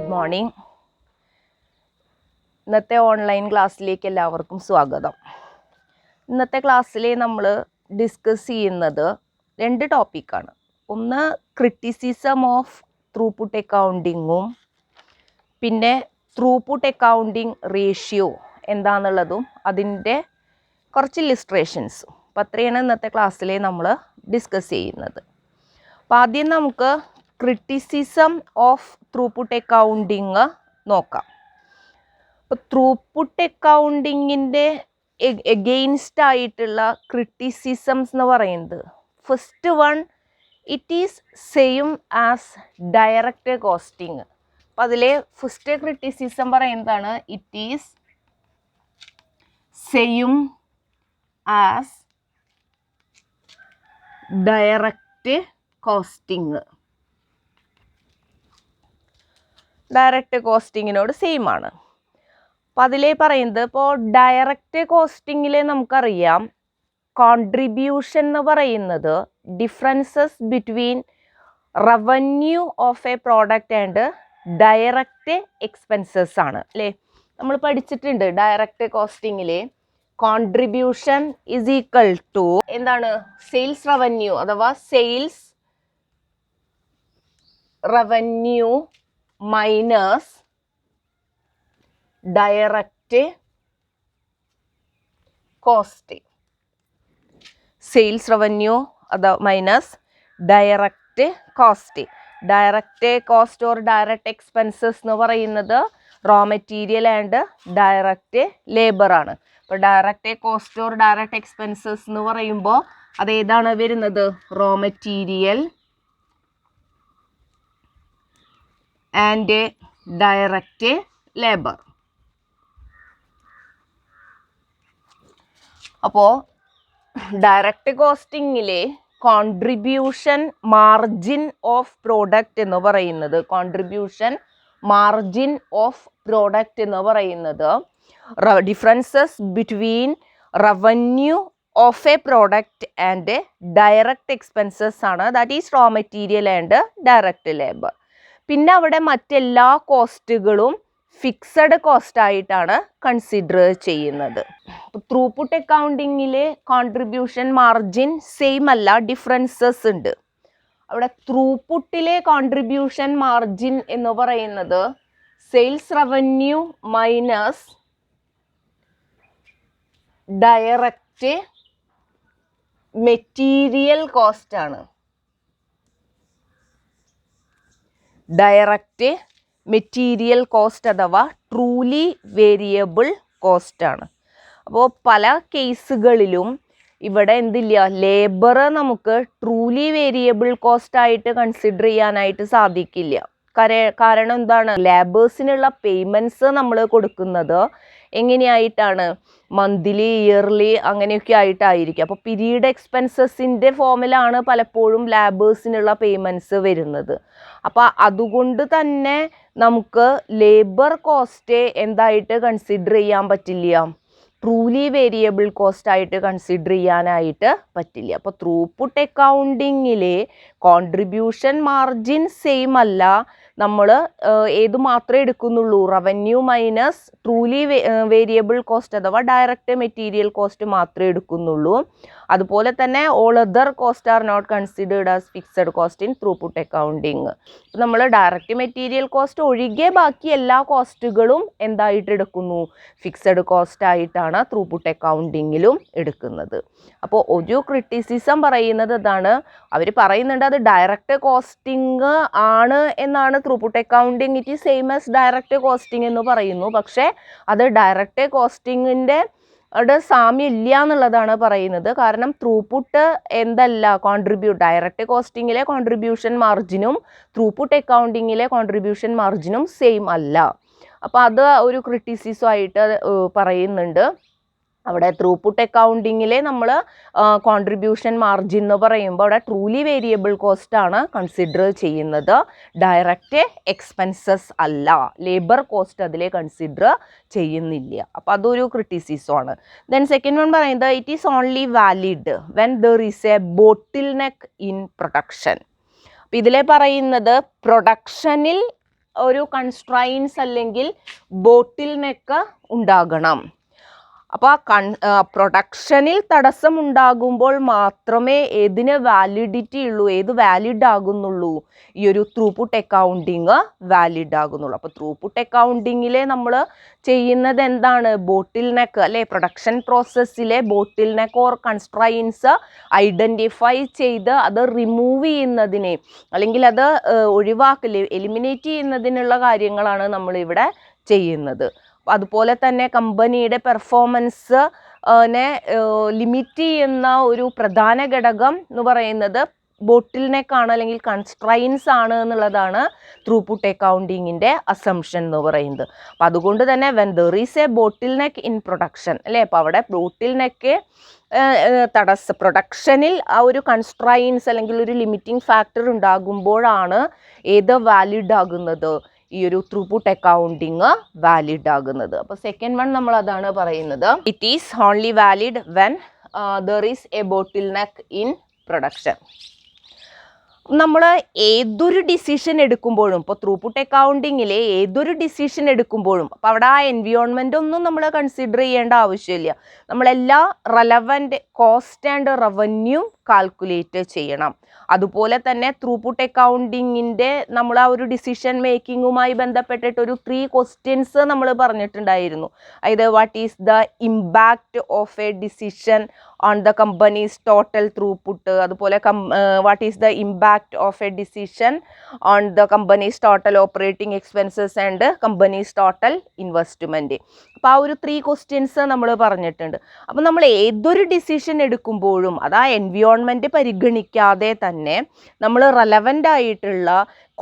Good morning. ഇന്നത്തെ online ക്ലാസ്സിലേക്ക് എല്ലാവർക്കും സ്വാഗതം. ഇന്നത്തെ ക്ലാസ്സിൽ നമ്മൾ ഡിസ്കസ് ചെയ്യുന്നത് രണ്ട് ടോപ്പിക്കാണ്. ഒന്ന് ക്രിറ്റിസിസം ഓഫ് ത്രൂപുട്ട് അക്കൗണ്ടിങ്ങും പിന്നെ ത്രൂപുട്ട് അക്കൗണ്ടിങ് റേഷ്യോ എന്താണെന്നുള്ളതും അതിൻ്റെ കുറച്ച് ഇല്ലുസ്ട്രേഷൻസും. അപ്പോൾ അത്രയാണ് ഇന്നത്തെ ക്ലാസ്സിൽ നമ്മൾ ഡിസ്കസ് ചെയ്യുന്നത്. അപ്പോൾ ആദ്യം നമുക്ക് ക്രിറ്റിസിസം ഓഫ് ത്രൂപുട്ട് അക്കൗണ്ടിങ് നോക്കാം. അപ്പോൾ ത്രൂപുട്ട് അക്കൗണ്ടിങ്ങിൻ്റെ എഗെയിൻസ്റ്റ് ആയിട്ടുള്ള ക്രിറ്റിസിസംസ് എന്ന് പറയുന്നത്, first one, it is same as direct costing. അപ്പം അതിലെ ഫസ്റ്റ് ക്രിറ്റിസിസം പറയുന്നതാണ് it is same as direct costing. Direct കോസ്റ്റിങ്ങിനോട് സെയിം ആണ്. അപ്പം അതിലേ പറയുന്നത്, ഇപ്പോൾ ഡയറക്റ്റ് കോസ്റ്റിങ്ങിൽ നമുക്കറിയാം കോൺട്രിബ്യൂഷൻ എന്ന് പറയുന്നത് differences between revenue of a product and direct expenses ആണ് അല്ലേ. നമ്മൾ പഠിച്ചിട്ടുണ്ട് ഡയറക്റ്റ് കോസ്റ്റിങ്ങിൽ കോൺട്രിബ്യൂഷൻ ഈസ് ഈക്വൽ ടു എന്താണ്, സെയിൽസ് റവന്യൂ അഥവാ sales revenue minus direct cost. Sales revenue അത് minus direct cost. Direct cost or direct expenses എന്ന് പറയുന്നത് raw material and direct labour ആണ്. അപ്പോൾ direct cost or direct expenses എന്ന് പറയുമ്പോൾ അതേതാണ് വരുന്നത്, raw material and direct labour. അപ്പോൾ ഡയറക്റ്റ് കോസ്റ്റിങ്ങിലെ കോൺട്രിബ്യൂഷൻ മാർജിൻ ഓഫ് പ്രോഡക്റ്റ് എന്ന് പറയുന്നത്, കോൺട്രിബ്യൂഷൻ മാർജിൻ ഓഫ് പ്രോഡക്റ്റ് എന്ന് പറയുന്നത് differences between revenue of a product and direct expenses ആണ്. That is raw material and direct labour. പിന്നെ അവിടെ മറ്റെല്ലാ കോസ്റ്റുകളും ഫിക്സഡ് കോസ്റ്റ് ആയിട്ടാണ് കൺസിഡർ ചെയ്യുന്നത്. ത്രൂപുട്ട് അക്കൗണ്ടിങ്ങിലെ കോൺട്രിബ്യൂഷൻ മാർജിൻ സെയിം അല്ല, ഡിഫറൻസസ് ഉണ്ട്. അവിടെ ത്രൂപുട്ടിലെ കോൺട്രിബ്യൂഷൻ മാർജിൻ എന്ന് പറയുന്നത് sales revenue minus direct material cost ആണ്. ഡയറക്റ്റ് മെറ്റീരിയൽ കോസ്റ്റ് അഥവാ ട്രൂലി വേരിയബിൾ കോസ്റ്റ് ആണ്. അപ്പോൾ പല കേസുകളിലും ഇവിടെ എന്തില്ല, ലേബർ നമുക്ക് ട്രൂലി വേരിയബിൾ കോസ്റ്റ് ആയിട്ട് കൺസിഡർ ചെയ്യാനായിട്ട് സാധിക്കില്ല. കാരണം എന്താണ്, ലേബേഴ്സിനുള്ള പേയ്മെൻറ്റ്സ് നമ്മൾ കൊടുക്കുന്നത് എങ്ങനെയായിട്ടാണ്, മന്ത്ലി ഇയർലി അങ്ങനെയൊക്കെ ആയിട്ടായിരിക്കും. അപ്പോൾ പീരീഡ് എക്സ്പെൻസസിൻ്റെ ഫോമിലാണ് പലപ്പോഴും ലേബേഴ്സിനുള്ള പേയ്മെൻറ്റ്സ് വരുന്നത്. അപ്പോൾ അതുകൊണ്ട് തന്നെ നമുക്ക് ലേബർ കോസ്റ്റ് എന്തായിട്ട് കൺസിഡർ ചെയ്യാൻ പറ്റില്ല, ട്രൂലി വേരിയബിൾ കോസ്റ്റ് ആയിട്ട് കൺസിഡർ ചെയ്യാനായിട്ട് പറ്റില്ല. അപ്പോൾ ത്രൂപുട്ട് അക്കൗണ്ടിങ്ങിലെ കോൺട്രിബ്യൂഷൻ മാർജിൻ സെയിം അല്ല, നമ്മൾ ഏത് മാത്രമേ എടുക്കുന്നുള്ളൂ, revenue minus truly variable cost അഥവാ ഡയറക്റ്റ് മെറ്റീരിയൽ കോസ്റ്റ് മാത്രമേ എടുക്കുന്നുള്ളൂ. അതുപോലെ തന്നെ all other cost are not considered as fixed cost in throughput accounting. നമ്മൾ ഡയറക്റ്റ് മെറ്റീരിയൽ കോസ്റ്റ് ഒഴികെ ബാക്കി എല്ലാ കോസ്റ്റുകളും എന്തായിട്ട് എടുക്കുന്നു, ഫിക്സഡ് കോസ്റ്റ് ആയിട്ടാണ് ത്രൂപുട്ട് അക്കൗണ്ടിങ്ങിലും എടുക്കുന്നത്. അപ്പോൾ ഒരു ക്രിറ്റിസിസം പറയുന്നത് ഇതാണ്, അവർ പറയുന്നുണ്ട് അത് ഡയറക്റ്റ് കോസ്റ്റിംഗ് ആണ് എന്നാണ് throughput accounting, it is same as direct costing എന്ന് പറയുന്നു. പക്ഷേ അത് ഡയറക്റ്റ് കോസ്റ്റിങ്ങിൻ്റെ സാമ്യം ഇല്ല എന്നുള്ളതാണ് പറയുന്നത്. കാരണം ത്രൂപുട്ട് എന്തല്ല, ഡയറക്റ്റ് കോസ്റ്റിങ്ങിലെ കോൺട്രിബ്യൂഷൻ മാർജിനും ത്രൂപുട്ട് അക്കൗണ്ടിങ്ങിലെ കോൺട്രിബ്യൂഷൻ മാർജിനും സെയിം അല്ല. അപ്പോൾ അത് ഒരു ക്രിറ്റിസിസം ആയിട്ട് പറയുന്നുണ്ട്. അവിടെ ത്രൂപുട്ട് അക്കൗണ്ടിങ്ങിലെ നമ്മൾ കോൺട്രിബ്യൂഷൻ മാർജിൻ എന്ന് പറയുമ്പോൾ അവിടെ ട്രൂലി വേരിയബിൾ കോസ്റ്റ് ആണ് കൺസിഡർ ചെയ്യുന്നത്, ഡയറക്റ്റ് എക്സ്പെൻസസ് അല്ല, ലേബർ കോസ്റ്റ് അതിൽ കൺസിഡർ ചെയ്യുന്നില്ല. അപ്പോൾ അതൊരു ക്രിറ്റിസിസമാണ്. ദെൻ സെക്കൻഡ് വൺ പറയുന്നത് it is only valid when there is a bottleneck in production. അപ്പോൾ ഇതിലെ പറയുന്നത് പ്രൊഡക്ഷനിൽ ഒരു കൺസ്ട്രൈൻസ് അല്ലെങ്കിൽ ബോട്ടിൽ നെക്ക് ഉണ്ടാകണം. അപ്പോൾ പ്രൊഡക്ഷനിൽ തടസ്സം ഉണ്ടാകുമ്പോൾ മാത്രമേ ഏതിന് വാലിഡിറ്റി ഉള്ളൂ, ഏത് വാലിഡ് ആകുന്നുള്ളൂ, ഈ ഒരു ത്രൂപുട്ട് അക്കൗണ്ടിങ് വാലിഡ് ആകുന്നുള്ളൂ. അപ്പോൾ ത്രൂപുട്ട് അക്കൗണ്ടിങ്ങിലെ നമ്മൾ ചെയ്യുന്നത് എന്താണ്, ബോട്ടിൽ നെക്ക് അല്ലെ, പ്രൊഡക്ഷൻ പ്രോസസ്സിലെ bottleneck or constraints identify ചെയ്ത് അത് റിമൂവ് ചെയ്യുന്നതിനെ അല്ലെങ്കിൽ അത് ഒഴിവാക്കൽ എലിമിനേറ്റ് ചെയ്യുന്നതിനുള്ള കാര്യങ്ങളാണ് നമ്മളിവിടെ ചെയ്യുന്നത്. അതുപോലെ തന്നെ കമ്പനിയുടെ പെർഫോമൻസ് ലിമിറ്റ് ചെയ്യുന്ന ഒരു പ്രധാന ഘടകം എന്ന് പറയുന്നത് ബോട്ടിൽ നെക്കാണ് അല്ലെങ്കിൽ കൺസ്ട്രൈൻസ് ആണ് എന്നുള്ളതാണ് ത്രൂപുട്ട് അക്കൗണ്ടിങ്ങിൻ്റെ അസംഷൻ എന്ന് പറയുന്നത്. അപ്പം അതുകൊണ്ട് തന്നെ when there is a bottleneck in production അല്ലേ, അപ്പോൾ അവിടെ ബോട്ടിൽ നെക്ക് പ്രൊഡക്ഷനിൽ ആ ഒരു കൺസ്ട്രൈൻസ് അല്ലെങ്കിൽ ഒരു ലിമിറ്റിംഗ് ഫാക്ടർ ഉണ്ടാകുമ്പോഴാണ് ഏത് വാലിഡ് ആകുന്നത്, ഈ ഒരു ത്രൂപുട്ട് അക്കൗണ്ടിങ് വാലിഡ് ആകുന്നത്. അപ്പോൾ സെക്കൻഡ് വൺ നമ്മൾ അതാണ് പറയുന്നത്, it is only valid when there is a bottleneck in production. നമ്മൾ ഏതൊരു ഡിസിഷൻ എടുക്കുമ്പോഴും, ഇപ്പോൾ ത്രൂപുട്ട് അക്കൗണ്ടിങ്ങിലെ ഏതൊരു ഡിസിഷൻ എടുക്കുമ്പോഴും അപ്പോൾ അവിടെ ആ എൻവിയോൺമെൻ്റ് ഒന്നും നമ്മൾ കൺസിഡർ ചെയ്യേണ്ട ആവശ്യമില്ല. നമ്മളെല്ലാ relevant cost and revenue calculate ചെയ്യണം. അതുപോലെ തന്നെ ത്രൂപുട്ട് അക്കൗണ്ടിങ്ങിൻ്റെ നമ്മൾ ആ ഒരു ഡിസിഷൻ മേക്കിങ്ങുമായി ബന്ധപ്പെട്ടിട്ട് ഒരു 3 ക്വസ്റ്റ്യൻസ് നമ്മൾ പറഞ്ഞിട്ടുണ്ടായിരുന്നു. അതായത് what is the impact of a decision on the company's total throughput, അതുപോലെ what is the impact of a decision on the company's total operating expenses and company's total investment. അപ്പോൾ ആ ഒരു 3 questions നമ്മൾ പറഞ്ഞിട്ടുണ്ട്. അപ്പോൾ നമ്മൾ ഏതൊരു ഡിസിഷൻ എടുക്കുമ്പോഴും അത് ആ എൻവിയോൺമെൻറ്റ് പരിഗണിക്കാതെ തന്നെ നമ്മൾ റെലവൻ്റ് ആയിട്ടുള്ള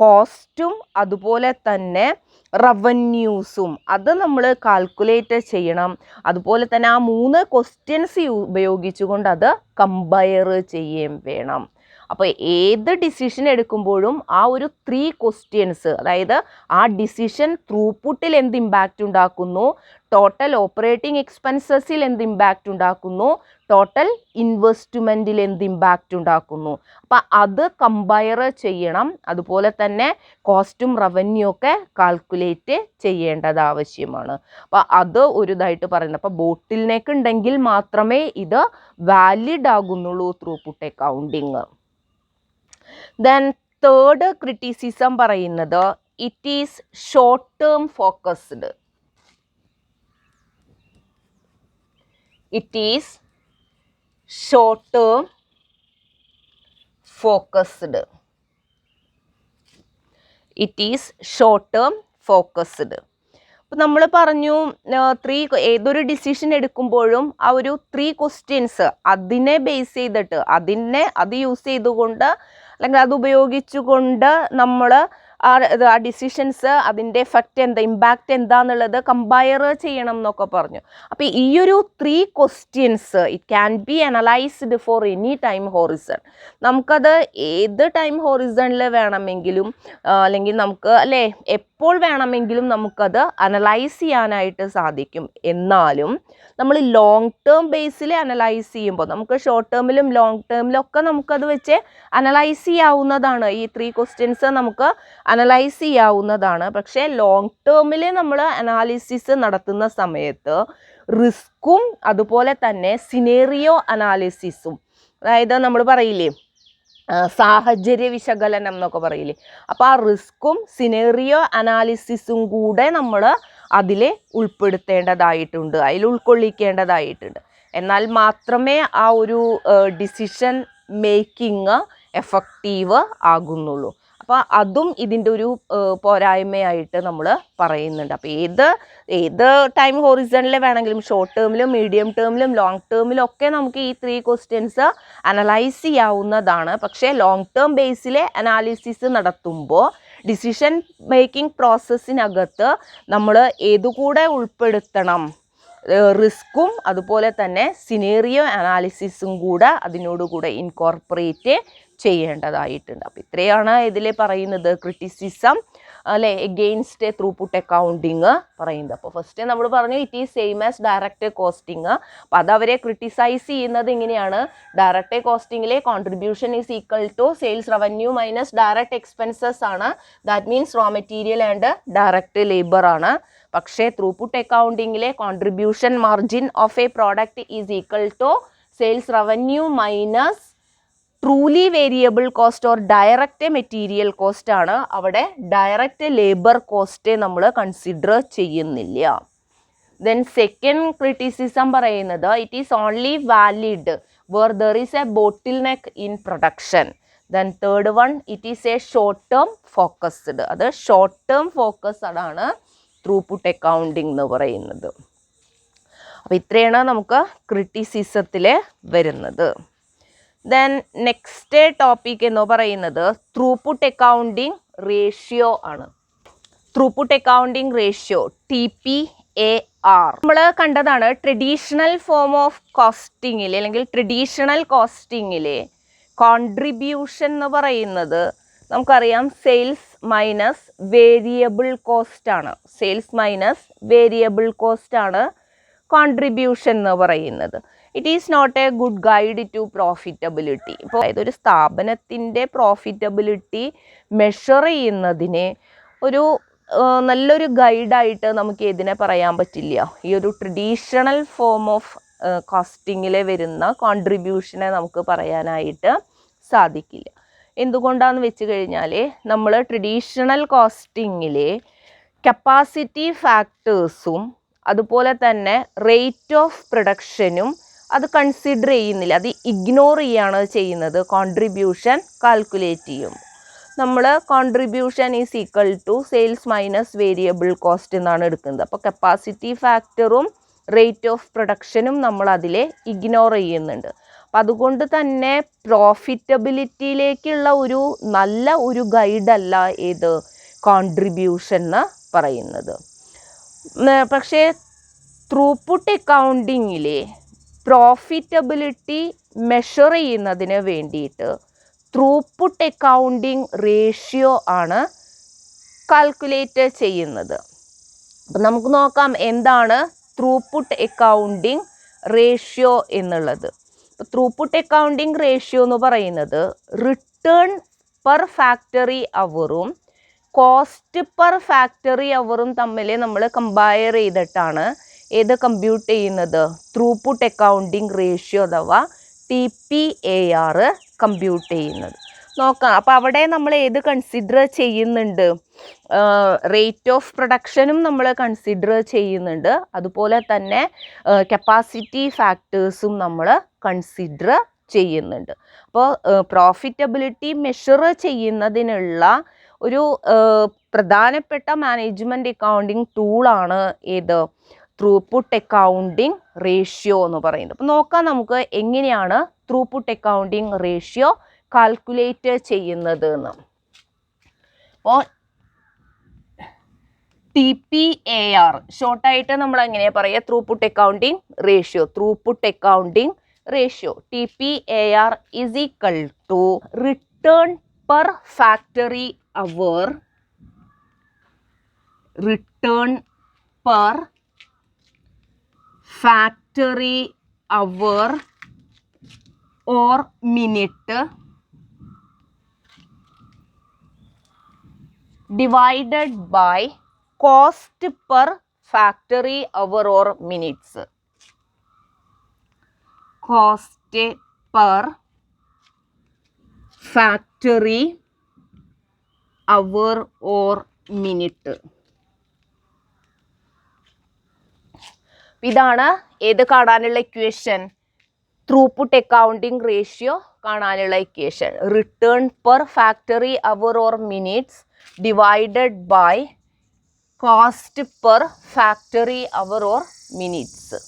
കോസ്റ്റും അതുപോലെ തന്നെ റവന്യൂസും അത് നമ്മൾ കാൽക്കുലേറ്റ് ചെയ്യണം. അതുപോലെ തന്നെ ആ 3 ക്വസ്റ്റ്യൻസ് ഉപയോഗിച്ചുകൊണ്ട് അത് കമ്പയർ ചെയ്യുകയും വേണം. അപ്പോൾ ഏത് ഡിസിഷൻ എടുക്കുമ്പോഴും ആ ഒരു 3 ക്വസ്റ്റ്യൻസ്, അതായത് ആ ഡിസിഷൻ ത്രൂപുട്ടിൽ എന്ത് ഇമ്പാക്റ്റ് ഉണ്ടാക്കുന്നു, ടോട്ടൽ ഓപ്പറേറ്റിംഗ് എക്സ്പെൻസസിൽ എന്ത് ഇമ്പാക്റ്റ് ഉണ്ടാക്കുന്നു, ടോട്ടൽ ഇൻവെസ്റ്റ്മെൻറ്റിൽ എന്ത് ഇമ്പാക്റ്റ് ഉണ്ടാക്കുന്നു, അപ്പം അത് കമ്പയർ ചെയ്യണം. അതുപോലെ തന്നെ കോസ്റ്റും റവന്യൂ ഒക്കെ കാൽക്കുലേറ്റ് ചെയ്യേണ്ടത് ആവശ്യമാണ്. അപ്പോൾ അത് ഒരു ഇതായിട്ട് പറയുന്നത്. അപ്പോൾ ബോട്ടിൽ നെക്ക് ഉണ്ടെങ്കിൽ മാത്രമേ ഇത് വാലിഡ് ആകുന്നുള്ളൂ throughput accounting. Then third criticism പറയുന്നത് it is short term focused. It is short term focused. It is short term focused. അപ്പം നമ്മൾ പറഞ്ഞു ഏതൊരു ഡിസിഷൻ എടുക്കുമ്പോഴും ആ ഒരു 3 ക്വസ്റ്റ്യൻസ് അതിനെ ബേസ് ചെയ്തിട്ട് അത് യൂസ് ചെയ്തുകൊണ്ട് അല്ലെങ്കിൽ അത് ഉപയോഗിച്ചുകൊണ്ട് നമ്മൾ ആ ഡിസിഷൻസ് അതിൻ്റെ എഫക്റ്റ് എന്താ, ഇമ്പാക്റ്റ് എന്താന്നുള്ളത് കമ്പയർ ചെയ്യണം എന്നൊക്കെ പറഞ്ഞു. അപ്പോൾ ഈ ഒരു 3 questions it can be analysed for any time horizon. നമുക്കത് ഏത് ടൈം ഹോറിസണിൽ വേണമെങ്കിലും അല്ലെങ്കിൽ നമുക്ക് അല്ലേ എപ്പോൾ വേണമെങ്കിലും നമുക്കത് അനലൈസ് ചെയ്യാനായിട്ട് സാധിക്കും. എന്നാലും നമ്മൾ ലോങ് ടേം ബേസിൽ അനലൈസ് ചെയ്യുമ്പോൾ നമുക്ക് ഷോർട്ട് ടേമിലും ലോങ് ടേമിലും ഒക്കെ നമുക്കത് വെച്ച് അനലൈസ് ചെയ്യാവുന്നതാണ്. ഈ 3 ക്വസ്റ്റ്യൻസ് നമുക്ക് അനലൈസ് ചെയ്യാവുന്നതാണ്. പക്ഷേ ലോങ് ടേമിൽ നമ്മൾ അനാലിസിസ് നടത്തുന്ന സമയത്ത് റിസ്ക്കും അതുപോലെ തന്നെ സിനേറിയോ അനാലിസിസും, അതായത് നമ്മൾ പറയില്ലേ സാഹചര്യ വിശകലനം എന്നൊക്കെ പറയില്ലേ, അപ്പോൾ ആ റിസ്ക്കും സിനേറിയോ അനാലിസിസും കൂടെ നമ്മൾ അതിൽ ഉൾപ്പെടുത്തേണ്ടതായിട്ടുണ്ട്, അതിൽ ഉൾക്കൊള്ളിക്കേണ്ടതായിട്ടുണ്ട്. എന്നാൽ മാത്രമേ ആ ഒരു ഡിസിഷൻ മേക്കിംഗ് എഫക്റ്റീവ് ആകുന്നുള്ളൂ. അപ്പോൾ അതും ഇതിൻ്റെ ഒരു പോരായ്മയായിട്ട് നമ്മൾ പറയുന്നുണ്ട്. അപ്പോൾ ഏത് ടൈം ഹോറിസണിൽ വേണമെങ്കിലും ഷോർട്ട് ടേമിലും മീഡിയം ടേമിലും ലോങ് ടേമിലും ഒക്കെ നമുക്ക് ഈ 3 ക്വസ്റ്റ്യൻസ് അനലൈസ് ചെയ്യാവുന്നതാണ്. പക്ഷേ ലോങ് ടേം ബേസിലെ അനാലിസിസ് നടത്തുമ്പോൾ ഡിസിഷൻ മേക്കിംഗ് പ്രോസസ്സിനകത്ത് നമ്മൾ ഏതുകൂടെ ഉൾപ്പെടുത്തണം, റിസ്ക്കും അതുപോലെ തന്നെ സിനേറിയോ അനാലിസിസും കൂടെ അതിനോടുകൂടെ ഇൻകോർപ്പറേറ്റ് ചെയ്യേണ്ടതായിട്ടുണ്ട്. അപ്പോൾ ഇത്രയാണ് ഇതിൽ പറയുന്നത് ക്രിറ്റിസിസം അല്ലെ എഗെയിൻസ്റ്റ് ത്രൂപുട്ട് അക്കൗണ്ടിങ് പറയുന്നത്. അപ്പോൾ ഫസ്റ്റ് നമ്മൾ പറഞ്ഞു it is same as direct costing. അപ്പോൾ അത് അവരെ ക്രിട്ടിസൈസ് ചെയ്യുന്നത് ഇങ്ങനെയാണ്, ഡയറക്റ്റ് കോസ്റ്റിംഗിലെ contribution is equal to sales revenue minus direct expenses ആണ്. That means raw material and direct labour ആണ്. പക്ഷേ ത്രൂപുട്ട് അക്കൗണ്ടിങ്ങിലെ contribution margin of a product is equal to sales revenue minus truly variable cost or direct material cost ആണ്. അവിടെ direct labour cost നമ്മൾ consider ചെയ്യുന്നില്ല. Then second criticism പറയുന്നത് it is only valid where there is a bottleneck in production. Then third one it is a short term focused. അത് short term focused ആണ് throughput accounting എന്ന് പറയുന്നത്. അപ്പോൾ ഇത്രയാണ് നമുക്ക് ക്രിറ്റിസിസത്തിൽ വരുന്നത്. ദെൻ നെക്സ്റ്റ് ടോപ്പിക് എന്ന് പറയുന്നത് ത്രൂപുട്ട് അക്കൗണ്ടിങ് റേഷ്യോ ആണ്. ത്രൂപുട്ട് അക്കൗണ്ടിങ് റേഷ്യോ TPAR നമ്മൾ കണ്ടതാണ്. ട്രഡീഷണൽ ഫോം ഓഫ് കോസ്റ്റിങ്ങിൽ അല്ലെങ്കിൽ ട്രഡീഷണൽ കോസ്റ്റിങ്ങിലെ കോൺട്രിബ്യൂഷൻ എന്ന് പറയുന്നത് നമുക്കറിയാം സെയിൽസ് മൈനസ് വേരിയബിൾ കോസ്റ്റ് ആണ്. സെയിൽസ് മൈനസ് വേരിയബിൾ കോസ്റ്റ് ആണ് കോൺട്രിബ്യൂഷൻ എന്ന് പറയുന്നത്. It is not a good guide to profitability. ഇപ്പോൾ ഇതൊരു സ്ഥാപനത്തിൻ്റെ പ്രോഫിറ്റബിലിറ്റി മെഷർ ചെയ്യുന്നതിന് ഒരു നല്ലൊരു ഗൈഡായിട്ട് നമുക്ക് ഇതിനെ പറയാൻ പറ്റില്ല. ഈ ഒരു ട്രഡീഷണൽ ഫോം ഓഫ് കോസ്റ്റിങ്ങിൽ വരുന്ന കോൺട്രിബ്യൂഷനെ നമുക്ക് പറയാനായിട്ട് സാധിക്കില്ല. എന്തുകൊണ്ടാണെന്ന് വെച്ച് കഴിഞ്ഞാൽ നമ്മൾ ട്രഡീഷണൽ കോസ്റ്റിങ്ങിലെ കപ്പാസിറ്റി ഫാക്ടേഴ്സും അതുപോലെ തന്നെ റേറ്റ് ഓഫ് പ്രൊഡക്ഷനും അത് കൺസിഡർ ചെയ്യുന്നില്ല, അത് ഇഗ്നോർ ചെയ്യാണ് ചെയ്യുന്നത്. കോൺട്രിബ്യൂഷൻ കാൽക്കുലേറ്റ് ചെയ്യും. നമ്മൾ contribution is equal to sales minus variable cost എന്നാണ് എടുക്കുന്നത്. അപ്പോൾ കപ്പാസിറ്റി ഫാക്ടറും റേറ്റ് ഓഫ് പ്രൊഡക്ഷനും നമ്മൾ അതിലെ ഇഗ്നോർ ചെയ്യുന്നുണ്ട്. അപ്പം അതുകൊണ്ട് തന്നെ പ്രോഫിറ്റബിലിറ്റിയിലേക്കുള്ള ഒരു നല്ല ഒരു ഗൈഡല്ല ഏത് കോൺട്രിബ്യൂഷൻ എന്ന് പറയുന്നത്. പക്ഷേ ത്രൂപുട്ട് അക്കൗണ്ടിങ്ങിലെ പ്രോഫിറ്റബിലിറ്റി മെഷർ ചെയ്യുന്നതിന് വേണ്ടിയിട്ട് ത്രൂപുട്ട് അക്കൗണ്ടിങ് റേഷ്യോ ആണ് കാൽക്കുലേറ്റ് ചെയ്യുന്നത്. അപ്പം നമുക്ക് നോക്കാം എന്താണ് ത്രൂപുട്ട് അക്കൗണ്ടിങ് റേഷ്യോ എന്നുള്ളത്. ത്രൂപുട്ട് അക്കൗണ്ടിങ് റേഷ്യോ എന്ന് പറയുന്നത് റിട്ടേൺ പെർ ഫാക്ടറി അവറും കോസ്റ്റ് പെർ ഫാക്ടറി അവറും തമ്മിൽ നമ്മൾ കമ്പയർ ചെയ്തിട്ടാണ് ഏത് കമ്പ്യൂട്ട് ചെയ്യുന്നത്, ത്രൂപുട്ട് അക്കൗണ്ടിങ് റേഷ്യോ അഥവാ TPAR കമ്പ്യൂട്ട് ചെയ്യുന്നത്. നോക്കാം. അപ്പോൾ അവിടെ നമ്മൾ ഏത് കൺസിഡർ ചെയ്യുന്നുണ്ട്, റേറ്റ് ഓഫ് പ്രൊഡക്ഷനും നമ്മൾ കൺസിഡർ ചെയ്യുന്നുണ്ട്. അതുപോലെ തന്നെ കപ്പാസിറ്റി ഫാക്ടേഴ്സും നമ്മൾ കൺസിഡർ ചെയ്യുന്നുണ്ട്. അപ്പോൾ പ്രോഫിറ്റബിലിറ്റി മെഷർ ചെയ്യുന്നതിനുള്ള ഒരു പ്രധാനപ്പെട്ട മാനേജ്മെൻറ്റ് അക്കൗണ്ടിങ് ടൂളാണ് ഏത് ത്രൂപുട്ട് അക്കൗണ്ടിങ് റേഷ്യോ എന്ന് പറയുന്നത്. അപ്പോൾ നോക്കാം നമുക്ക് എങ്ങനെയാണ് ത്രൂപുട്ട് അക്കൗണ്ടിങ് റേഷ്യോ കാൽക്കുലേറ്റ് ചെയ്യുന്നത് എന്ന്. അപ്പോൾ TPAR ഷോർട്ടായിട്ട് നമ്മൾ എങ്ങനെയാണ് പറയുക, throughput accounting ratio. Throughput accounting ratio TPAR is equal to return per factory hour, return per factory hour or minute divided by cost per factory hour or minutes. Cost per factory hour or minute. ഇതാണ് ഏത് കാണാനുള്ള equation, throughput accounting ratio കാണാനുള്ള equation. Return per factory hour or minutes divided by cost per factory hour or minutes.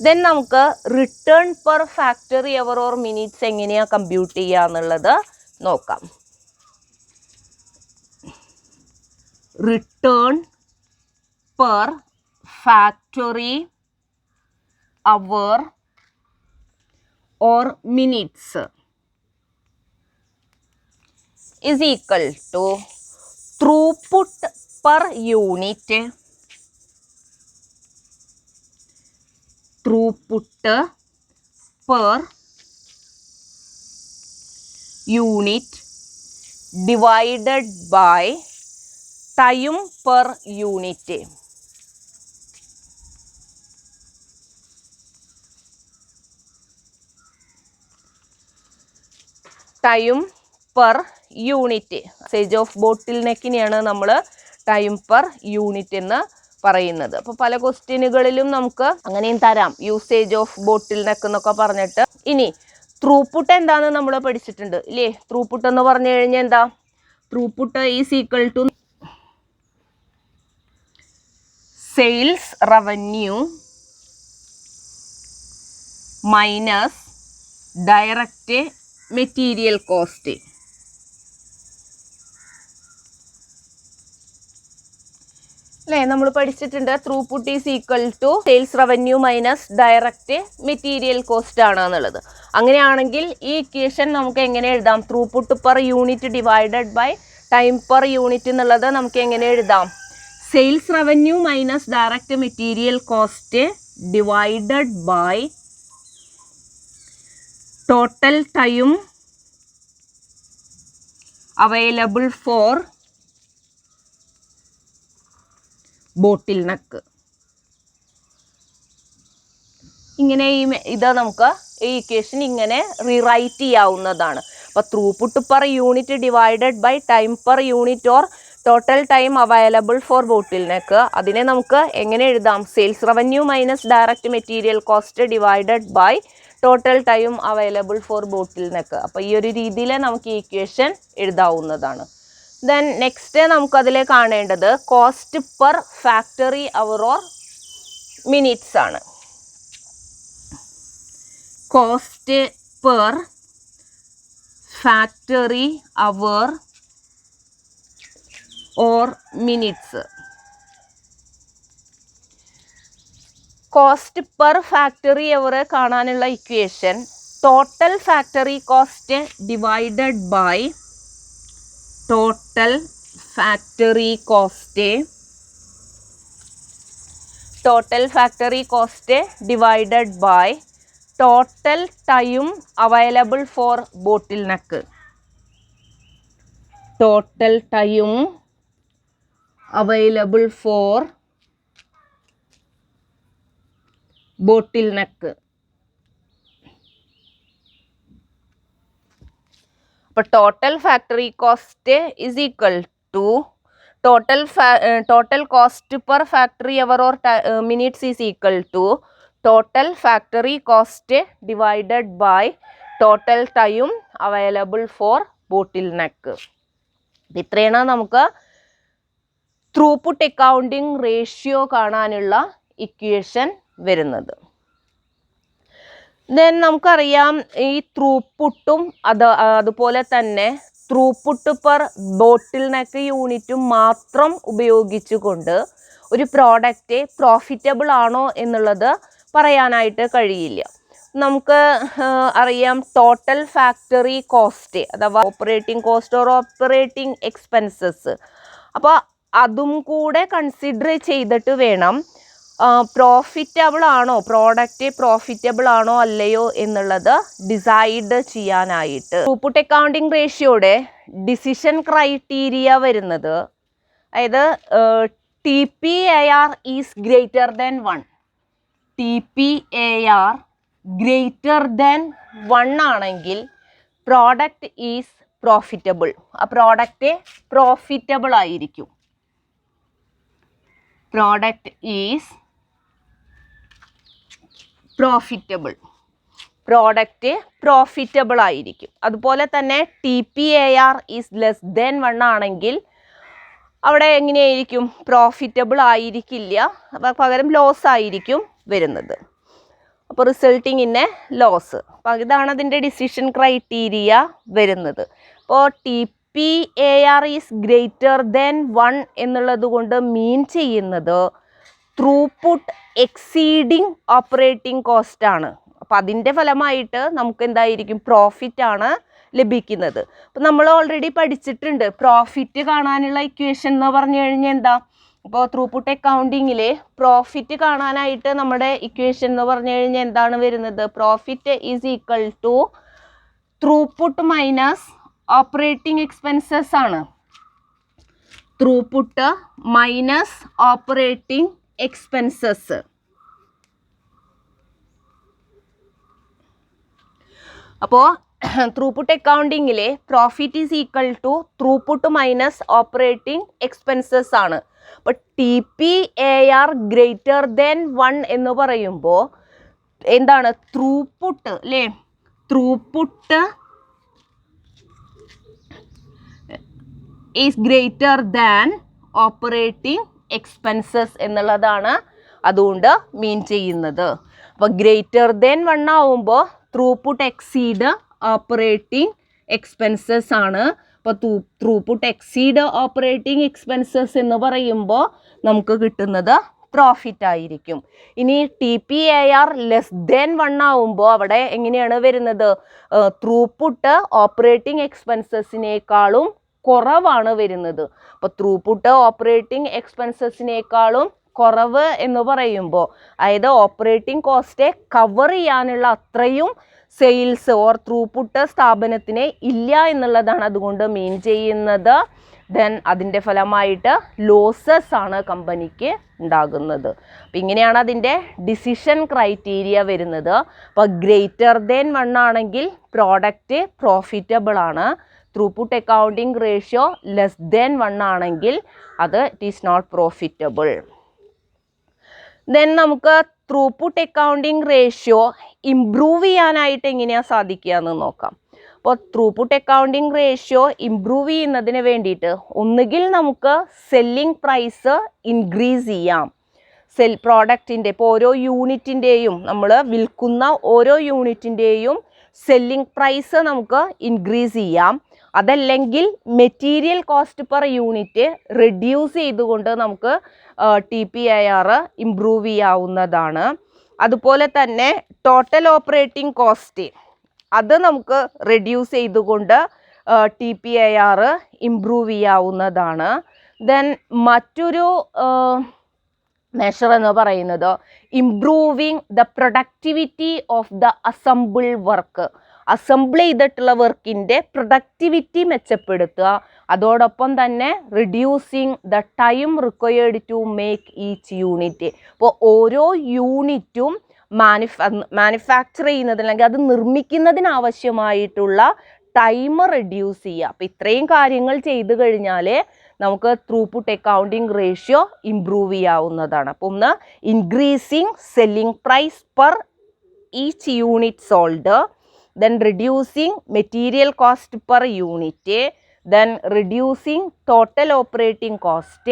Then നമുക്ക് return per factory hour or minutes എങ്ങനെയാണ് compute ചെയ്യുക എന്നുള്ളത് നോക്കാം. Return per factory hour or minutes is equal to throughput per unit, throughput per unit divided by time per unit. Time per unit. Usage of bottle നെക്കിനെയാണ് നമ്മൾ time per unit എന്ന് പറയുന്നത്. അപ്പോൾ പല ക്വസ്റ്റ്യനുകളിലും നമുക്ക് അങ്ങനെയും തരാം, യൂസേജ് ഓഫ് ബോട്ടിൽ നെക്ക് എന്നൊക്കെ പറഞ്ഞിട്ട്. ഇനി ത്രൂപുട്ട് എന്താണെന്ന് നമ്മൾ പഠിച്ചിട്ടുണ്ട് ഇല്ലേ? ത്രൂപുട്ട് എന്ന് പറഞ്ഞു കഴിഞ്ഞാൽ എന്താ? Throughput is equal to sales revenue minus direct material cost. അല്ലേ? നമ്മൾ പഠിച്ചിട്ടുണ്ട് throughput is equal to sales revenue minus direct material cost ആണ് എന്നുള്ളത്. അങ്ങനെയാണെങ്കിൽ ഈ ഇക്വേഷൻ നമുക്ക് എങ്ങനെ എഴുതാം? Throughput per unit divided by time per unit എന്നുള്ളത് നമുക്ക് എങ്ങനെ എഴുതാം? Sales revenue minus direct material cost divided by total time available for bottleneck. ഇങ്ങനെ ഇത് നമുക്ക് ഈ ഇക്വേഷൻ ഇങ്ങനെ റീറൈറ്റ് ചെയ്യാവുന്നതാണ്. അപ്പോൾ throughput per unit divided by time per unit or total time available for bottleneck, അതിനെ നമുക്ക് എങ്ങനെ എഴുതാം? Sales revenue minus direct material cost divided by total time available for bottleneck. അപ്പോൾ ഈ ഒരു രീതിയിൽ നമുക്ക് ഈ ഇക്വേഷൻ എഴുതാവുന്നതാണ്. ദെൻ നെക്സ്റ്റ് നമുക്കതിൽ കാണേണ്ടത് cost per factory hour or minutes ആണ്. Cost per factory hour or minutes. Cost per factory hour കാണാനുള്ള equation total factory cost divided by total factory cost, total factory cost divided by total time available for bottleneck. Total time available for bottleneck. അപ്പോൾ total factory cost is equal to total cost per factory hour or minutes is equal to total factory cost divided by total time available for bottle neck. ഇത്രയാണ് നമുക്ക് throughput accounting ratio കാണാനുള്ള equation വരുന്നത്. Then നമുക്കറിയാം ഈ ത്രൂപുട്ടും അതുപോലെ തന്നെ throughput per ബോട്ടിൽ neck യൂണിറ്റും മാത്രം ഉപയോഗിച്ചുകൊണ്ട് ഒരു പ്രോഡക്റ്റ് പ്രോഫിറ്റബിൾ ആണോ എന്നുള്ളത് പറയാനായിട്ട് കഴിയില്ല. നമുക്ക് അറിയാം ടോട്ടൽ ഫാക്ടറി കോസ്റ്റ് അഥവാ operating cost or operating expenses. അപ്പോൾ അതും കൂടെ കൺസിഡർ ചെയ്തിട്ട് വേണം പ്രോഫിറ്റബിൾ ആണോ, പ്രോഡക്റ്റ് പ്രോഫിറ്റബിൾ ആണോ അല്ലയോ എന്നുള്ളത് ഡിസൈഡ് ചെയ്യാനായിട്ട്. ത്രൂപുട്ട് അക്കൗണ്ടിങ് റേഷ്യോയുടെ ഡിസിഷൻ ക്രൈറ്റീരിയ വരുന്നത്, അതായത് TPAR is greater than 1, TPAR greater than 1 ആണെങ്കിൽ പ്രോഡക്റ്റ് ഈസ് പ്രോഫിറ്റബിൾ. ആ പ്രോഡക്റ്റ് പ്രോഫിറ്റബിൾ ആയിരിക്കും. Product is profitable, product profitable ആയിരിക്കും. അതുപോലെ തന്നെ TPAR ഈസ് ലെസ് ദാൻ 1 ആണെങ്കിൽ അവിടെ എങ്ങനെയായിരിക്കും? പ്രോഫിറ്റബിൾ ആയിരിക്കില്ല, പകരം ലോസ് ആയിരിക്കും വരുന്നത്. അപ്പോൾ റിസൾട്ടിങ് ഇൻ എ ലോസ്. അപ്പോൾ ഇതാണ് അതിൻ്റെ ഡിസിഷൻ ക്രൈറ്റീരിയ വരുന്നത്. അപ്പോൾ TPAR ഈസ് ഗ്രേറ്റർ ദാൻ 1 എന്നുള്ളത് കൊണ്ട് മീൻ ചെയ്യുന്നത് ത്രൂപുട്ട് എക്സീഡിങ് ഓപ്പറേറ്റിംഗ് കോസ്റ്റ് ആണ്. അപ്പം അതിൻ്റെ ഫലമായിട്ട് നമുക്ക് എന്തായിരിക്കും? പ്രോഫിറ്റ് ആണ് ലഭിക്കുന്നത്. അപ്പം നമ്മൾ ഓൾറെഡി പഠിച്ചിട്ടുണ്ട് പ്രോഫിറ്റ് കാണാനുള്ള ഇക്വേഷൻ എന്ന് പറഞ്ഞു കഴിഞ്ഞാൽ എന്താ. ഇപ്പോൾ ത്രൂപുട്ട് അക്കൗണ്ടിങ്ങിൽ പ്രോഫിറ്റ് കാണാനായിട്ട് നമ്മുടെ ഇക്വേഷൻ എന്ന് പറഞ്ഞു കഴിഞ്ഞാൽ എന്താണ് വരുന്നത്. Profit is equal to throughput minus operating expenses ആണ്. Throughput minus operating expenses. അപ്പോൾ ത്രൂപുട്ട് അക്കൗണ്ടിങ്ങിലെ profit is equal to throughput minus operating expenses ആണ്. അപ്പോൾ TPAR ഗ്രേറ്റർ ദാൻ 1 എന്ന് പറയുമ്പോൾ എന്താണ് ത്രൂപുട്ട് അല്ലേ. Throughput is greater than operating expenses എന്നുള്ളതാണ് അതുകൊണ്ട് മീൻ ചെയ്യുന്നത്. അപ്പോൾ ഗ്രേറ്റർ ദാൻ 1 ആവുമ്പോൾ ത്രൂപുട്ട് എക്സീഡ് ഓപ്പറേറ്റിംഗ് എക്സ്പെൻസസ് ആണ്. അപ്പോൾ ത്രൂപുട്ട് എക്സീഡ് ഓപ്പറേറ്റിംഗ് എക്സ്പെൻസസ് എന്ന് പറയുമ്പോൾ നമുക്ക് കിട്ടുന്നത് പ്രോഫിറ്റ് ആയിരിക്കും. ഇനി TPAR ലെസ് ദാൻ 1 ആവുമ്പോൾ അവിടെ എങ്ങനെയാണ് വരുന്നത്. ത്രൂപുട്ട് ഓപ്പറേറ്റിംഗ് എക്സ്പെൻസസിനേക്കാളും കുറവാണ് വരുന്നത്. അപ്പോൾ ത്രൂപുട്ട് ഓപ്പറേറ്റിംഗ് എക്സ്പെൻസസിനേക്കാളും കുറവ് എന്ന് പറയുമ്പോൾ അതായത് ഓപ്പറേറ്റിംഗ് കോസ്റ്റ് കവർ ചെയ്യാനുള്ള അത്രയും സെയിൽസ് ഓർ ത്രൂപുട്ട് സ്ഥാപനത്തിന് ഇല്ല എന്നുള്ളതാണ് അതുകൊണ്ട് മീൻ ചെയ്യുന്നത്. ദെൻ അതിൻ്റെ ഫലമായിട്ട് ലോസസ് ആണ് കമ്പനിക്ക് ഉണ്ടാകുന്നത്. അപ്പം ഇങ്ങനെയാണ് അതിൻ്റെ ഡിസിഷൻ ക്രൈറ്റീരിയ വരുന്നത്. അപ്പോൾ ഗ്രേറ്റർ ദാൻ 1 ആണെങ്കിൽ പ്രോഡക്റ്റ് പ്രോഫിറ്റബിൾ ആണ്. Throughput accounting ratio less than 1 ആണെങ്കിൽ അത് it is not profitable. Then നമുക്ക് ത്രൂപുട്ട് അക്കൗണ്ടിങ് റേഷ്യോ ഇംപ്രൂവ് ചെയ്യാനായിട്ട് എങ്ങനെയാണ് സാധിക്കുക എന്ന് നോക്കാം. അപ്പോൾ ത്രൂപുട്ട് അക്കൗണ്ടിങ് റേഷ്യോ ഇംപ്രൂവ് ചെയ്യുന്നതിന് വേണ്ടിയിട്ട് ഒന്നുകിൽ നമുക്ക് സെല്ലിംഗ് പ്രൈസ് ഇൻക്രീസ് ചെയ്യാം. പ്രോഡക്റ്റിൻ്റെ ഇപ്പോൾ ഓരോ യൂണിറ്റിൻ്റെയും നമ്മൾ വിൽക്കുന്ന ഓരോ യൂണിറ്റിൻ്റെയും സെല്ലിംഗ് പ്രൈസ് നമുക്ക് ഇൻക്രീസ് ചെയ്യാം. അതല്ലെങ്കിൽ material cost per unit reduce ചെയ്തുകൊണ്ട് നമുക്ക് TPAR ഇംപ്രൂവ് ചെയ്യാവുന്നതാണ്. അതുപോലെ തന്നെ ടോട്ടൽ ഓപ്പറേറ്റിംഗ് കോസ്റ്റ് അത് നമുക്ക് റെഡ്യൂസ് ചെയ്തുകൊണ്ട് TPAR ഇംപ്രൂവ് ചെയ്യാവുന്നതാണ്. ദെൻ മറ്റൊരു മെഷർ എന്ന് പറയുന്നത് improving the productivity of the assemble work. Assemble ചെയ്തിട്ടുള്ള വർക്കിൻ്റെ പ്രൊഡക്ടിവിറ്റി മെച്ചപ്പെടുത്തുക. അതോടൊപ്പം തന്നെ reducing the time required to make each unit. അപ്പോൾ ഓരോ യൂണിറ്റും മാനുഫാക്ചർ ചെയ്യുന്നതിന് അല്ലെങ്കിൽ അത് നിർമ്മിക്കുന്നതിനാവശ്യമായിട്ടുള്ള ടൈം റെഡ്യൂസ് ചെയ്യുക. അപ്പോൾ ഇത്രയും കാര്യങ്ങൾ ചെയ്തു കഴിഞ്ഞാൽ നമുക്ക് ത്രൂപുട്ട് അക്കൗണ്ടിങ് റേഷ്യോ ഇംപ്രൂവ് ചെയ്യാവുന്നതാണ്. അപ്പോൾ ഒന്ന് increasing selling price per each unit sold, then reducing material cost per unit, then reducing total operating cost,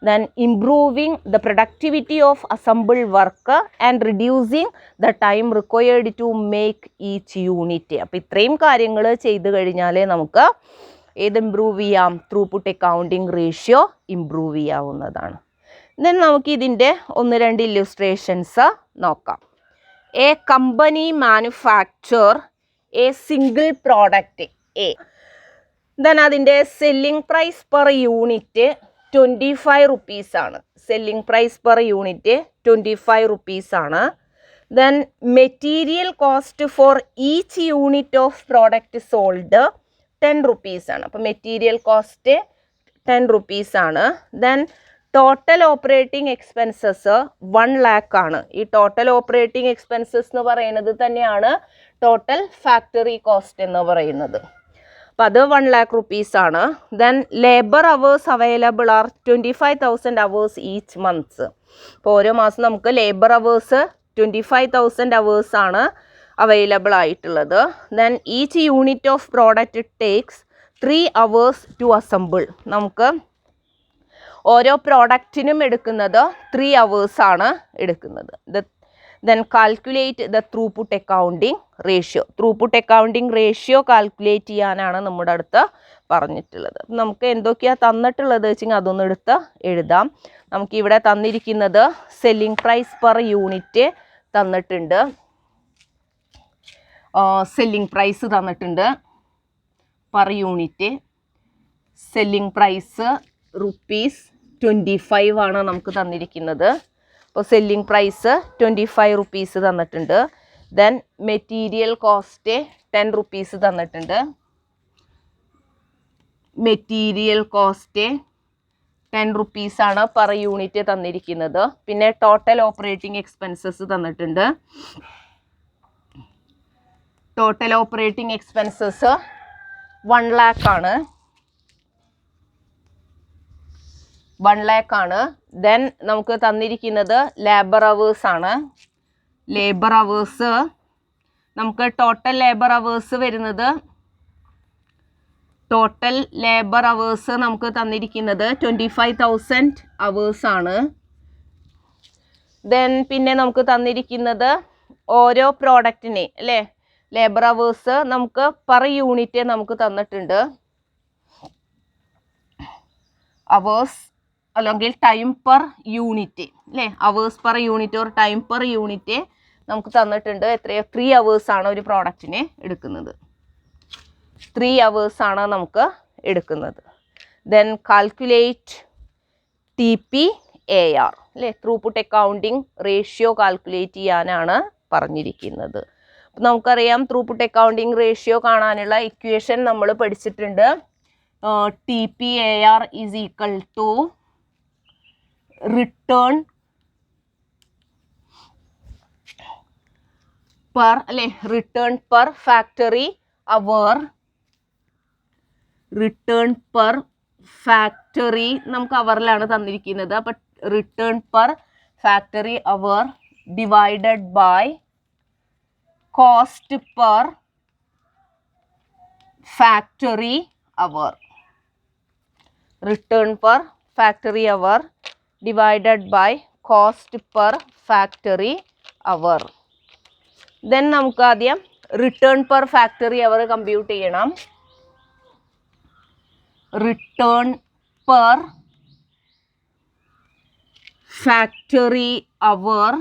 then improving the productivity of assembled work and reducing the time required to make each unit. അപ്പോൾ ഇത്രയും കാര്യങ്ങൾ ചെയ്തു കഴിഞ്ഞാൽ നമുക്ക് ഏത് improve ചെയ്യാം, throughput accounting ratio improve ചെയ്യാവുന്നതാണ്. Then നമുക്ക് ഇതിൻ്റെ 1-2 ഇല്ലുസ്ട്രേഷൻസ് നോക്കാം. A company manufacture a single product A, then അതിൻ്റെ selling price per unit 25 rupees ആണ്. Selling price per unit 25 rupees ആണ്. Then material cost for each unit of product sold 10 rupees ആണ്. അപ്പോൾ material cost 10 rupees ആണ്. Then total operating expenses 1 lakh ആണ്. ഈ total operating expenses എന്ന് പറയുന്നത് തന്നെയാണ് ടോട്ടൽ ഫാക്ടറി കോസ്റ്റ് എന്ന് പറയുന്നത്. അപ്പോൾ അത് 1 lakh റുപ്പീസ് ആണ്. Then labour hours available are 25,000 hours each months. അപ്പോൾ ഓരോ മാസം നമുക്ക് ലേബർ അവേഴ്സ് 25,000 അവേഴ്സ് ആണ് അവൈലബിൾ ആയിട്ടുള്ളത്. Then each unit of product takes 3 hours to assemble. നമുക്ക് ഓരോ പ്രോഡക്റ്റിനും എടുക്കുന്നത് 3 hours ആണ് എടുക്കുന്നത്. Then calculate the throughput accounting ratio. Throughput accounting ratio calculate ചെയ്യാനാണ് നമ്മുടെ അടുത്ത് പറഞ്ഞിട്ടുള്ളത്. നമുക്ക് എന്തൊക്കെയാണ് തന്നിട്ടുള്ളത് വെച്ചെങ്കിൽ അതൊന്നും എടുത്ത് എഴുതാം. നമുക്കിവിടെ തന്നിരിക്കുന്നത് സെല്ലിംഗ് പ്രൈസ് പെർ യൂണിറ്റ് തന്നിട്ടുണ്ട്, സെല്ലിംഗ് പ്രൈസ് തന്നിട്ടുണ്ട്. Per unit. സെല്ലിംഗ് പ്രൈസ് ₹25 ആണ് നമുക്ക് തന്നിരിക്കുന്നത്. അപ്പോൾ സെല്ലിംഗ് പ്രൈസ് ₹25 തന്നിട്ടുണ്ട്. ദെൻ മെറ്റീരിയൽ കോസ്റ്റ് ₹10 തന്നിട്ടുണ്ട്. മെറ്റീരിയൽ കോസ്റ്റ് ₹10 ആണ് പെർ യൂണിറ്റ് തന്നിരിക്കുന്നത്. പിന്നെ ടോട്ടൽ ഓപ്പറേറ്റിംഗ് എക്സ്പെൻസസ് തന്നിട്ടുണ്ട്. ടോട്ടൽ ഓപ്പറേറ്റിംഗ് എക്സ്പെൻസസ് 1 lakh ആണ്. 1 lakh ആണ്. ദെൻ നമുക്ക് തന്നിരിക്കുന്നത് ലേബർ അവേഴ്സ് ആണ്. ലേബർ അവേഴ്സ് നമുക്ക് ടോട്ടൽ ലേബർ അവേഴ്സ് വരുന്നത്, ടോട്ടൽ ലേബർ അവേഴ്സ് നമുക്ക് തന്നിരിക്കുന്നത് 25,000 അവേഴ്സ് ആണ്. ദെൻ പിന്നെ നമുക്ക് തന്നിരിക്കുന്നത് ഓരോ പ്രോഡക്റ്റിനെ അല്ലേ ലേബർ അവേഴ്സ് നമുക്ക് പെർ യൂണിറ്റ് നമുക്ക് തന്നിട്ടുണ്ട്. അവേഴ്സ് അല്ലെങ്കിൽ ടൈം പെർ യൂണിറ്റ് അല്ലേ, hours per unit or time per unit നമുക്ക് തന്നിട്ടുണ്ട്. എത്രയോ 3 hours ആണ് ഒരു പ്രോഡക്റ്റിനെ എടുക്കുന്നത്. 3 hours ആണ് നമുക്ക് എടുക്കുന്നത്. ദെൻ കാൽക്കുലേറ്റ് TPAR അല്ലേ, ത്രൂപുട്ട് അക്കൗണ്ടിങ് റേഷ്യോ കാൽക്കുലേറ്റ് ചെയ്യാനാണ് പറഞ്ഞിരിക്കുന്നത്. അപ്പം നമുക്കറിയാം ത്രൂപുട്ട് അക്കൗണ്ടിങ് റേഷ്യോ കാണാനുള്ള ഇക്വേഷൻ നമ്മൾ പഠിച്ചിട്ടുണ്ട്. TPAR is equal to return per അല്ലേ, return per factory hour, return per factory നമുക്ക് അവറിലാണ് തന്നിരിക്കുന്നത്. അപ്പം return per factory hour divided by cost per factory hour. Return per factory hour divided by cost per factory hour. Then നമുക്ക് ആദ്യം return per factory hour compute ചെയ്യണം. Return per factory hour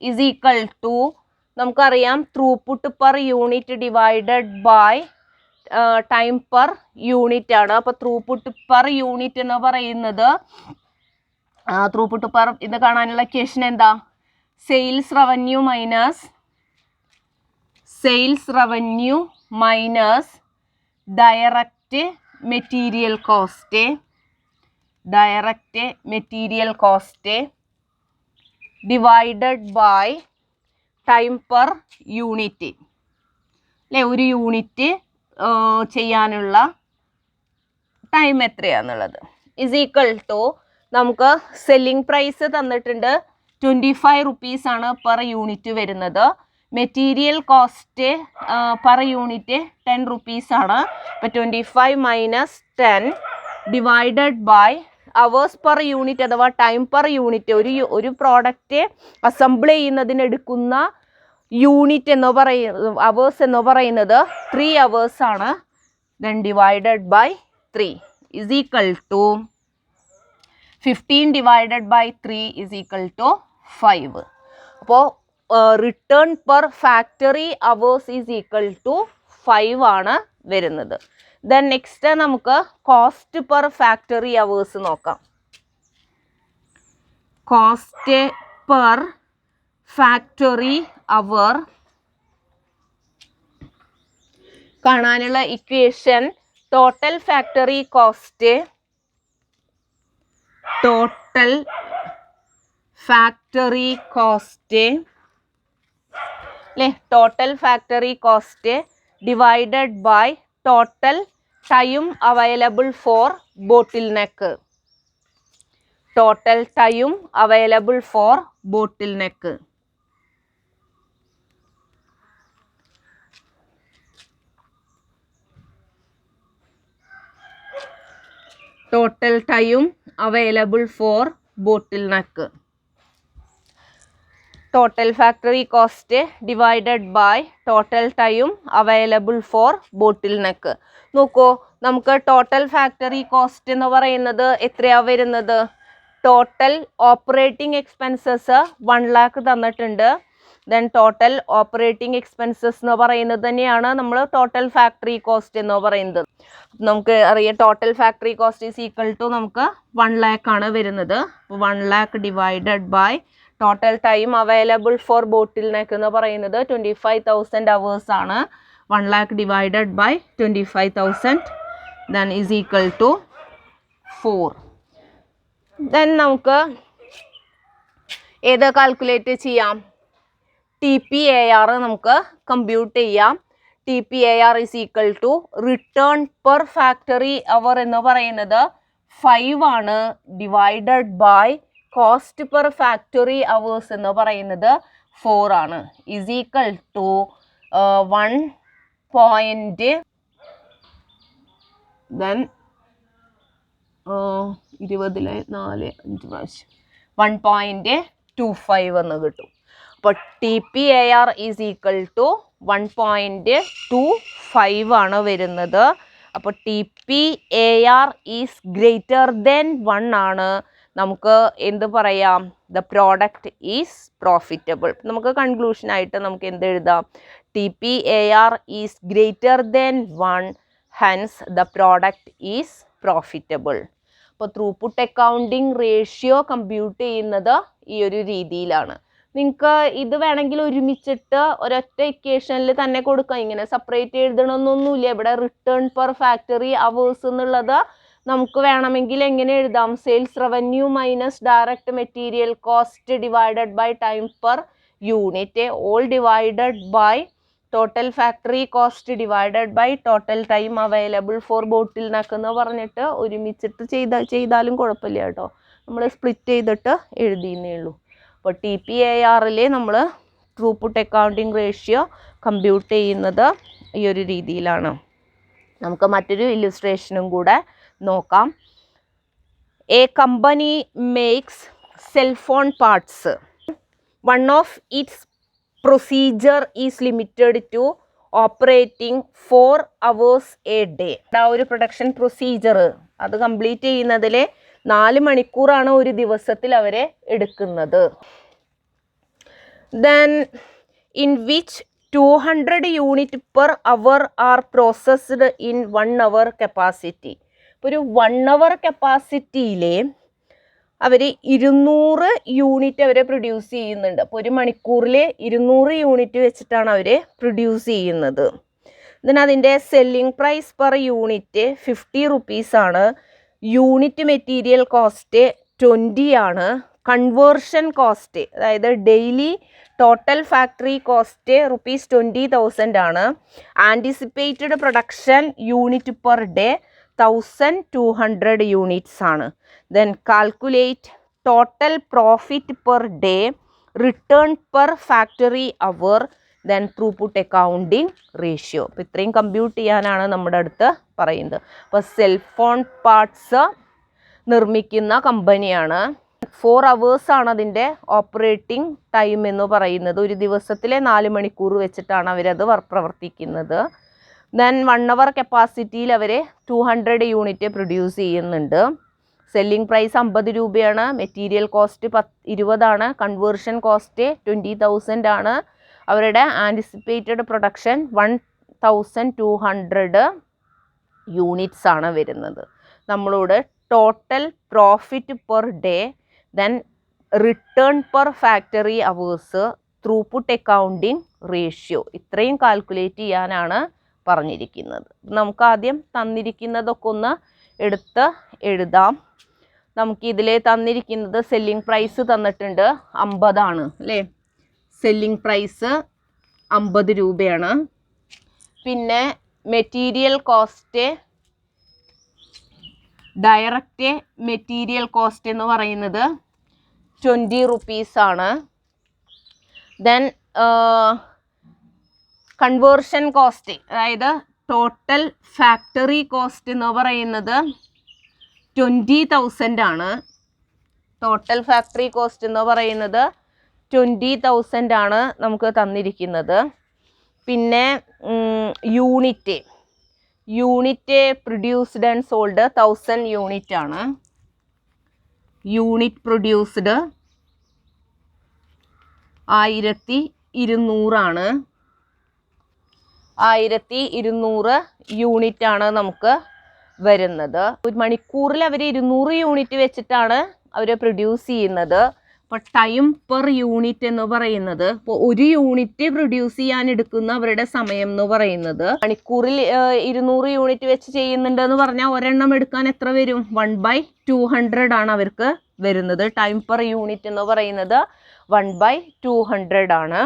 is equal to നമുക്കറിയാം throughput per unit divided by time per unit ആണ്. അപ്പോൾ throughput per unit എന്ന് പറയുന്നത് throughput per ഇത് കാണാനുള്ള ഇക്വേഷൻ എന്താ, sales revenue minus direct material cost divided by time per unit അല്ലേ, ഒരു യൂണിറ്റ് ചെയ്യാനുള്ള ടൈം എത്രയാണെന്നുള്ളത് ഇസ് ഈക്വൽ ടു നമുക്ക് സെല്ലിംഗ് പ്രൈസ് തന്നിട്ടുണ്ട് ₹25 ആണ് പെർ യൂണിറ്റ് വരുന്നത്. മെറ്റീരിയൽ കോസ്റ്റ് പെർ യൂണിറ്റ് ₹10 ആണ്. അപ്പോൾ 25 minus 10 divided by hours per unit അഥവാ ടൈം പെർ യൂണിറ്റ്, ഒരു പ്രോഡക്റ്റ് അസംബിൾ ചെയ്യുന്നതിനെടുക്കുന്ന യൂണിറ്റ് എന്ന് പറയുന്നത് അവേഴ്സ് എന്ന് പറയുന്നത് 3 hours ആണ്. Then divided by 3 is equal to 15 divided by 3 is equal to 5. അപ്പോൾ return per factory hours is equal to 5 ആണ് വരുന്നത്. ദെൻ നെക്സ്റ്റ് നമുക്ക് കോസ്റ്റ് പെർ ഫാക്ടറി അവേഴ്സ് നോക്കാം. കോസ്റ്റ് പെർ ഫാക്ടറി അവർ കാണാനുള്ള ഇക്വേഷൻ ടോട്ടൽ ഫാക്ടറി കോസ്റ്റ് അല്ലേ, total factory cost divided by total time available for bottleneck. Total time available for bottleneck. Total time available for bottleneck. Total factory cost divided by total time available for bottle neck. നോക്കൂ, നമുക്ക് total factory cost എന്ന് പറയുന്നത് എത്രയാണ് വരുന്നത്? Total operating expenses 1 lakh തന്നിട്ടുണ്ട്. Then total operating expenses എന്ന് പറയുന്നത് തന്നെയാണ് നമ്മൾ ടോട്ടൽ ഫാക്ടറി കോസ്റ്റ് എന്ന് പറയുന്നത്. നമുക്ക് അറിയാം total factory cost is equal to നമുക്ക് 1 lakh ആണ് വരുന്നത്. 1 lakh divided by total time available for bottleneck എന്ന് പറയുന്നത് 25,000 hours ആണ്. 1 lakh divided by 25,000 then is equal to 4. Then നമുക്ക് ഏത് കാൽക്കുലേറ്റ് ചെയ്യാം? TPAR നമുക്ക് കമ്പ്യൂട്ട് ചെയ്യാം. TPAR is equal to return per factory hour എന്ന് പറയുന്നത് 5 ആണ് divided by cost per factory hours എന്ന് പറയുന്നത് 4 ആണ്. ഈസ് ഈക്വൽ ടു 1.20 ദെൻ 20 4 5 പ്രാവശ്യം 1.25 എന്ന് കിട്ടും. അപ്പോൾ TPAR ഈസ് ഈക്വൽ ടു 1.25 ആണ് വരുന്നത്. അപ്പോൾ TPAR ഈസ് ഗ്രേറ്റർ ദെൻ 1 ആണ്. നമുക്ക് എന്ത് പറയാം? The product is profitable. നമുക്ക് കൺക്ലൂഷനായിട്ട് നമുക്ക് എന്ത് എഴുതാം? TPAR is greater then 1, hence the product is profitable. അപ്പോൾ ത്രൂപുട്ട് അക്കൗണ്ടിങ് റേഷ്യോ കമ്പ്യൂട്ട് ചെയ്യുന്നത് ഈ ഒരു രീതിയിലാണ്. നിങ്ങൾക്ക് ഇത് വേണമെങ്കിൽ ഒരുമിച്ചിട്ട് ഒരൊറ്റ ഇക്വേഷനിൽ തന്നെ കൊടുക്കാം. ഇങ്ങനെ സെപ്പറേറ്റ് എഴുതണമെന്നൊന്നുമില്ല. ഇവിടെ റിട്ടേൺ പെർ ഫാക്ടറി അവേഴ്സ് എന്നുള്ളത് നമുക്ക് വേണമെങ്കിൽ എങ്ങനെ എഴുതാം? Sales revenue minus direct material cost divided by time per unit all divided by total factory cost divided by total time available for bottleneck എന്ന് പറഞ്ഞിട്ട് ഒരുമിച്ചിട്ട് ചെയ്താലും കുഴപ്പമില്ല കേട്ടോ. നമ്മൾ സ്പ്ലിറ്റ് ചെയ്തിട്ട് എഴുതിയെന്നേ ഉള്ളൂ. അപ്പോൾ TPARൽ നമ്മൾ ത്രൂപുട്ട് അക്കൗണ്ടിങ് റേഷ്യോ കമ്പ്യൂട്ട് ചെയ്യുന്നത് ഈ ഒരു രീതിയിലാണ്. നമുക്ക് മറ്റൊരു ഇല്ലുസ്ട്രേഷനും കൂടെ നോക്കാം. A company makes cellphone parts. One of its procedure is limited to operating 4 hours a day. ആ ഒരു പ്രൊഡക്ഷൻ പ്രൊസീജിയർ അത് കംപ്ലീറ്റ് ചെയ്യുന്നതിൽ 4 മണിക്കൂറാണ് ഒരു ദിവസത്തിൽ അവരെ എടുക്കുന്നത്. Then in which 200 units per hour are processed in 1 hour capacity. ഇപ്പോൾ ഒരു 1 hour കപ്പാസിറ്റിയിലെ അവർ 200 യൂണിറ്റ് അവരെ പ്രൊഡ്യൂസ് ചെയ്യുന്നുണ്ട്. അപ്പോൾ ഒരു മണിക്കൂറിൽ 200 യൂണിറ്റ് വെച്ചിട്ടാണ് അവർ പ്രൊഡ്യൂസ് ചെയ്യുന്നത്. then അതിൻ്റെ selling price per unit 50 rupees ആണ്. യൂണിറ്റ് മെറ്റീരിയൽ കോസ്റ്റ് 20 ആണ്. കൺവേർഷൻ കോസ്റ്റ് അതായത് ഡെയിലി ടോട്ടൽ ഫാക്ടറി കോസ്റ്റ് ₹20,000 ആണ്. Anticipated production unit per day 1200 units ആണ്. Then calculate total profit per day, return per factory hour, then throughput accounting ratio. അപ്പോൾ ഇത്രയും compute ചെയ്യാനാണ് നമ്മുടെ അടുത്ത് പറയുന്നത്. അപ്പോൾ സെൽഫോൺ പാർട്സ് നിർമ്മിക്കുന്ന കമ്പനിയാണ്. 4 hours ആണ് അതിൻ്റെ ഓപ്പറേറ്റിംഗ് ടൈം എന്ന് പറയുന്നത്. ഒരു ദിവസത്തിലെ 4 മണിക്കൂർ വെച്ചിട്ടാണ് അവരത് പ്രവർത്തിക്കുന്നത്. ദെൻ 1 hour കപ്പാസിറ്റിയിൽ അവർ 200 യൂണിറ്റ് പ്രൊഡ്യൂസ് ചെയ്യുന്നുണ്ട്. സെല്ലിംഗ് പ്രൈസ് 50 രൂപയാണ്. മെറ്റീരിയൽ കോസ്റ്റ് 20 ആണ്. കൺവേർഷൻ കോസ്റ്റ് 20,000 ആണ്. അവരുടെ ആൻറ്റിസിപ്പേറ്റഡ് പ്രൊഡക്ഷൻ 1200 യൂണിറ്റ്സ് ആണ് വരുന്നത്. നമ്മളോട് total profit per day, then return per factory hours, throughput accounting ratio ഇത്രയും കാൽക്കുലേറ്റ് ചെയ്യാനാണ് പറഞ്ഞിരിക്കുന്നത്. നമുക്ക് ആദ്യം തന്നിരിക്കുന്നതൊക്കെ ഒന്ന് എടുത്ത് എഴുതാം. നമുക്ക് ഇതിൽ തന്നിരിക്കുന്നത് സെല്ലിംഗ് പ്രൈസ് തന്നിട്ടുണ്ട് 50 ആണ് അല്ലേ. സെല്ലിംഗ് പ്രൈസ് 50 രൂപയാണ്. പിന്നെ material cost, direct material cost എന്ന് പറയുന്നത് 20 rupees ആണ്. ദെൻ കൺവേർഷൻ കോസ്റ്റ് അതായത് ടോട്ടൽ ഫാക്ടറി കോസ്റ്റ് എന്ന് പറയുന്നത് 20,000 ആണ്. ടോട്ടൽ ഫാക്ടറി കോസ്റ്റ് എന്ന് പറയുന്നത് 20,000 ആണ് നമുക്ക് തന്നിരിക്കുന്നത്. പിന്നെ unit produced and sold 1000 unit ആണ്. യൂണിറ്റ് പ്രൊഡ്യൂസ്ഡ് 1000 1200 1200 യൂണിറ്റ് ആണ് നമുക്ക് വരുന്നത്. ഒരു മണിക്കൂറിൽ അവർ 200 യൂണിറ്റ് വെച്ചിട്ടാണ് അവർ പ്രൊഡ്യൂസ് ചെയ്യുന്നത്. അപ്പോൾ ടൈം പെർ യൂണിറ്റ് എന്ന് പറയുന്നത്, ഇപ്പോൾ ഒരു യൂണിറ്റ് പ്രൊഡ്യൂസ് ചെയ്യാൻ എടുക്കുന്ന അവരുടെ സമയം എന്ന് പറയുന്നത്, മണിക്കൂറിൽ 200 യൂണിറ്റ് വെച്ച് ചെയ്യുന്നുണ്ടെന്ന് പറഞ്ഞാൽ ഒരെണ്ണം എടുക്കാൻ എത്ര വരും? 1/200 ആണ് അവർക്ക് വരുന്നത്. ടൈം പെർ യൂണിറ്റ് എന്ന് പറയുന്നത് 1/200 ആണ്.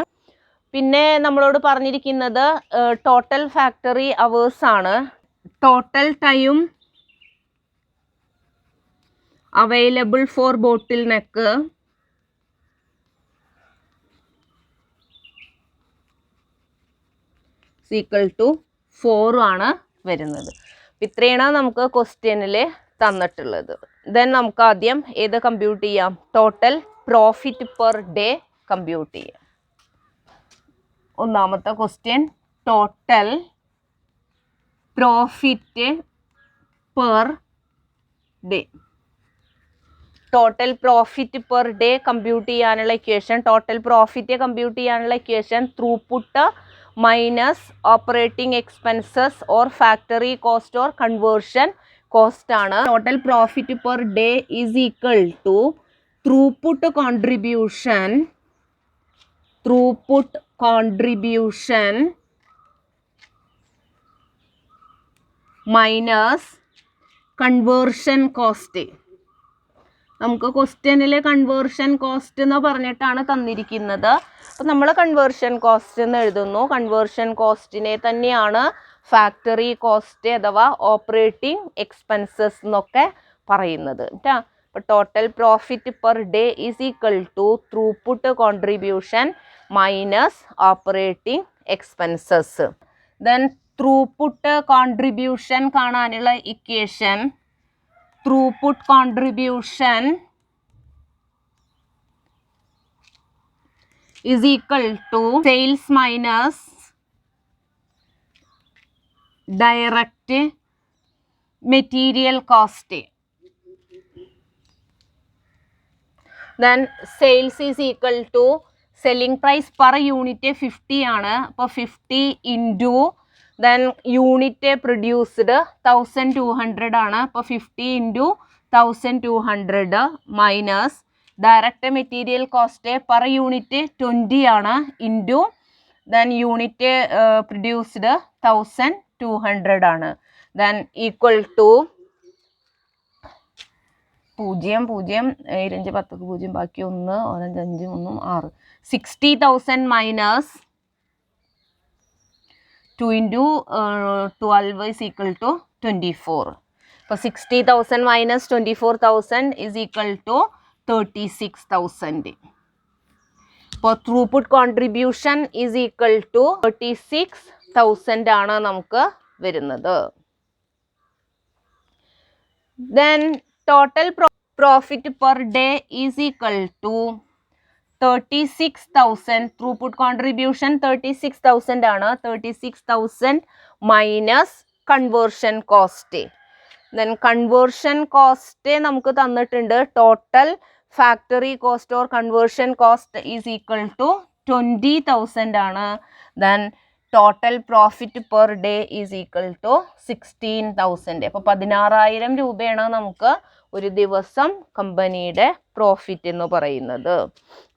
പിന്നെ നമ്മളോട് പറഞ്ഞിരിക്കുന്നത് ടോട്ടൽ ഫാക്ടറി അവേഴ്സ് ആണ്. Total time available for bottleneck equal to 4 ആണ് വരുന്നത്. ഇത്രയാണ് നമുക്ക് ക്വസ്റ്റ്യനിൽ തന്നിട്ടുള്ളത്. ദെൻ നമുക്ക് ആദ്യം ഏത് കമ്പ്യൂട്ട് ചെയ്യാം? Total profit per day compute ചെയ്യാം. ഒന്നാമത്തെ question, total profit per day. Total profit per day compute ചെയ്യാനുള്ള ഇക്വേഷൻ, ടോട്ടൽ പ്രോഫിറ്റ് കമ്പ്യൂട്ട് ചെയ്യാനുള്ള equation throughput minus operating expenses or factory cost or conversion cost ആണ്. Total profit per day is equal to throughput contribution minus conversion cost. നമുക്ക് ക്വസ്റ്റ്യനിൽ conversion cost എന്ന് പറഞ്ഞിട്ടാണ് തന്നിരിക്കുന്നത്. അപ്പോൾ നമ്മൾ കൺവേർഷൻ കോസ്റ്റ് എന്ന് എഴുതുന്നു. കൺവേർഷൻ കോസ്റ്റിനെ തന്നെയാണ് ഫാക്ടറി കോസ്റ്റ് അഥവാ ഓപ്പറേറ്റിംഗ് എക്സ്പെൻസസ് എന്നൊക്കെ പറയുന്നത്. അപ്പോൾ total profit per day is equal to throughput contribution minus operating expenses. Then throughput contribution കാണാനുള്ള equation, throughput contribution is equal to sales minus direct material cost. Then sales is equal to selling price per unit 50 ആണ്. അപ്പോൾ 50 into then unit produced 1200 ആണ്. അപ്പോൾ 50 into 1200 minus direct material cost per unit 20 ആണ് into then unit produced 1200 ആണ്. Then equal to 0 0 5 10 0 ബാക്കി 1 5 3 6 60,000 minus 2 into 12 is equal to 24. അപ്പോൾ 60,000 minus 24,000 is equal to 36,000. അപ്പോൾ throughput contribution is equal to 36,000 ആണ് നമുക്ക് വരുന്നത്. Then total profit per day is equal to 36,000. Throughput contribution 36,000 ആണ്. 36,000 minus conversion cost. Then conversion cost നമുക്ക് തന്നിട്ടുണ്ട്. Total factory cost or conversion cost is equal to 20,000 ആണ്. Then total profit per day is equal to 16,000. അപ്പോൾ 16,000 രൂപയാണ് നമുക്ക് ഒരു ദിവസം കമ്പനിയുടെ പ്രോഫിറ്റ് എന്ന് പറയുന്നത്.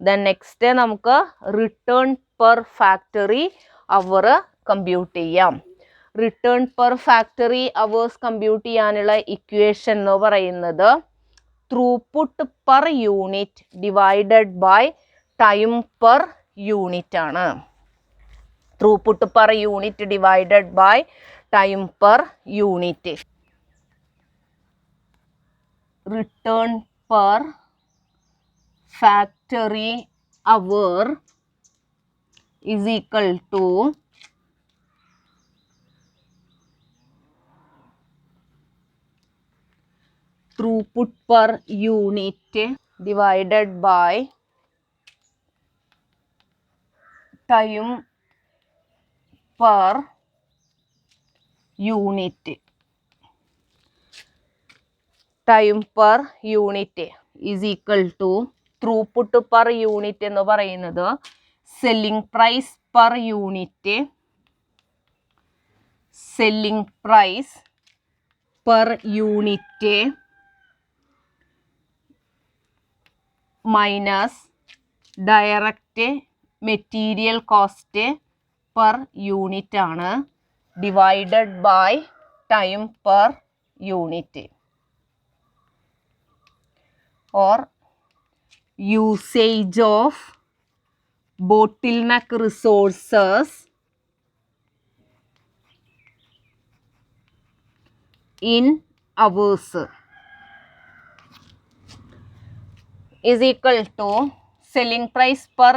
ദെൻ നെക്സ്റ്റ് നമുക്ക് return per factory hour compute ചെയ്യാം. Return per factory hours compute ചെയ്യാനുള്ള ഇക്വേഷൻ എന്ന് പറയുന്നത് throughput per unit divided by time per unit ആണ്. Throughput per unit divided by time per unit. Return per factory hour is equal to throughput per unit divided by time per unit. Time per unit is equal to throughput per unit എന്ന് പറയുന്നത് selling price per unit, selling price per unit minus direct material cost per unit ആണ്, divided by time per unit, or usage of bottleneck resources in hours is equal to selling price per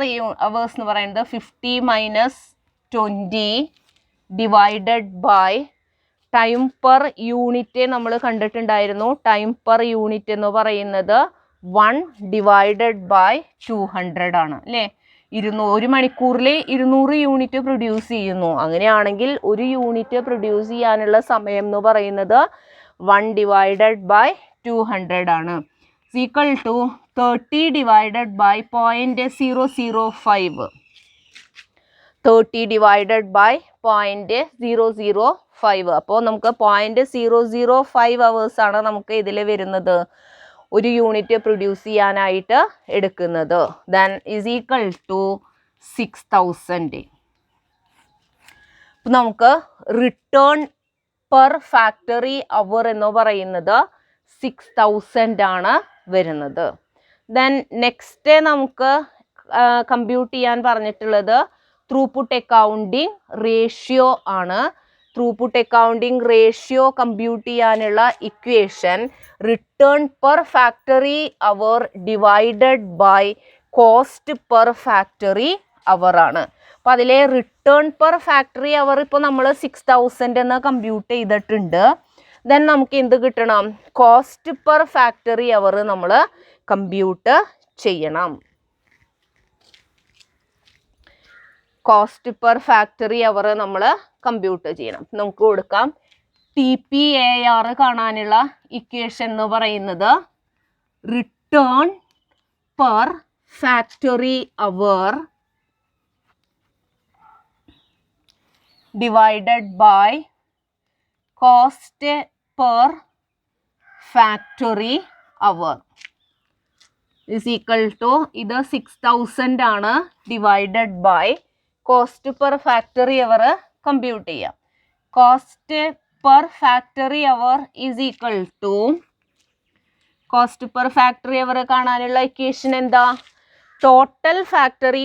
hours എന്ന് പറയുന്നത് 50 minus 20 divided by time per unit നമ്മൾ കണ്ടിട്ടുണ്ടായിരുന്നു. Time per unit എന്ന് പറയുന്നത് 1 divided by 200 ആണ് അല്ലേ. ഒരു മണിക്കൂറിൽ 200 യൂണിറ്റ് പ്രൊഡ്യൂസ് ചെയ്യുന്നു. അങ്ങനെയാണെങ്കിൽ ഒരു യൂണിറ്റ് പ്രൊഡ്യൂസ് ചെയ്യാനുള്ള സമയം എന്ന് പറയുന്നത് 1 ഡിവൈഡഡ് ബൈ 200 ആണ്. Equal to 30 divided by 0.005. 30 divided by 0.005. അപ്പോൾ നമുക്ക് 0.005 അവേഴ്സ് ആണ് നമുക്ക് ഇതിൽ വരുന്നത്, ഒരു യൂണിറ്റ് പ്രൊഡ്യൂസ് ചെയ്യാനായിട്ട് എടുക്കുന്നത്. Then is equal to 6000. അപ്പം നമുക്ക് റിട്ടേൺ പെർ ഫാക്ടറി അവർ എന്ന് പറയുന്നത് 6000 ആണ് വരുന്നത്. ദെൻ നെക്സ്റ്റ് നമുക്ക് കമ്പ്യൂട്ട് ചെയ്യാൻ പറഞ്ഞിട്ടുള്ളത് ത്രൂപുട്ട് അക്കൗണ്ടിങ് റേഷ്യോ ആണ്. ത്രൂപുട്ട് അക്കൗണ്ടിങ് റേഷ്യോ കമ്പ്യൂട്ട് ചെയ്യാനുള്ള equation return per factory hour divided by cost per factory hour ആണ്. അപ്പോൾ അതിലെ റിട്ടേൺ പെർ ഫാക്ടറി അവർ ഇപ്പോൾ നമ്മൾ 6000 എന്ന് കമ്പ്യൂട്ട് ചെയ്തിട്ടുണ്ട്. ദെൻ നമുക്ക് എന്ത് കിട്ടണം? കോസ്റ്റ് പെർ ഫാക്ടറി അവർ നമ്മൾ കമ്പ്യൂട്ട് ചെയ്യണം. കോസ്റ്റ് പെർ ഫാക്ടറി അവർ നമ്മൾ കമ്പ്യൂട്ട് ചെയ്യണം. നമുക്ക് കൊടുക്കാം TPAR കാണാനുള്ള ഇക്വേഷൻ എന്ന് പറയുന്നത് return per factory hour divided by cost per factory hour is equal to ഇത് 6000 ആണ് divided by cost per factory hour compute ചെയ്യാം. Cost per factory hour is equal to cost per factory hour കാണാനുള്ള equation എന്താ? Total factory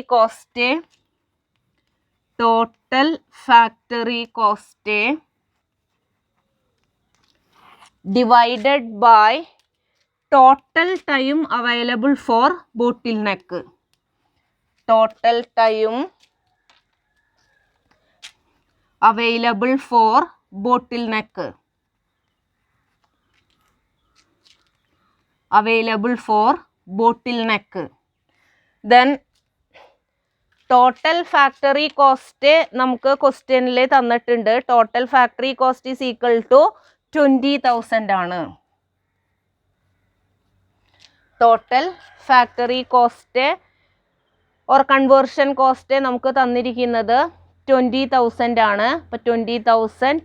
cost divided by total time available for bottleneck. Total ടൈം available for bottleneck. Available for bottleneck. Then total factory cost നമുക്ക് ക്വസ്റ്റ്യനിൽ തന്നിട്ടുണ്ട്. Total factory cost is equal to 20,000 ആണ്. Total factory cost or conversion cost നമുക്ക് തന്നിരിക്കുന്നത് 20,000 ആണ്. അപ്പോൾ 20,000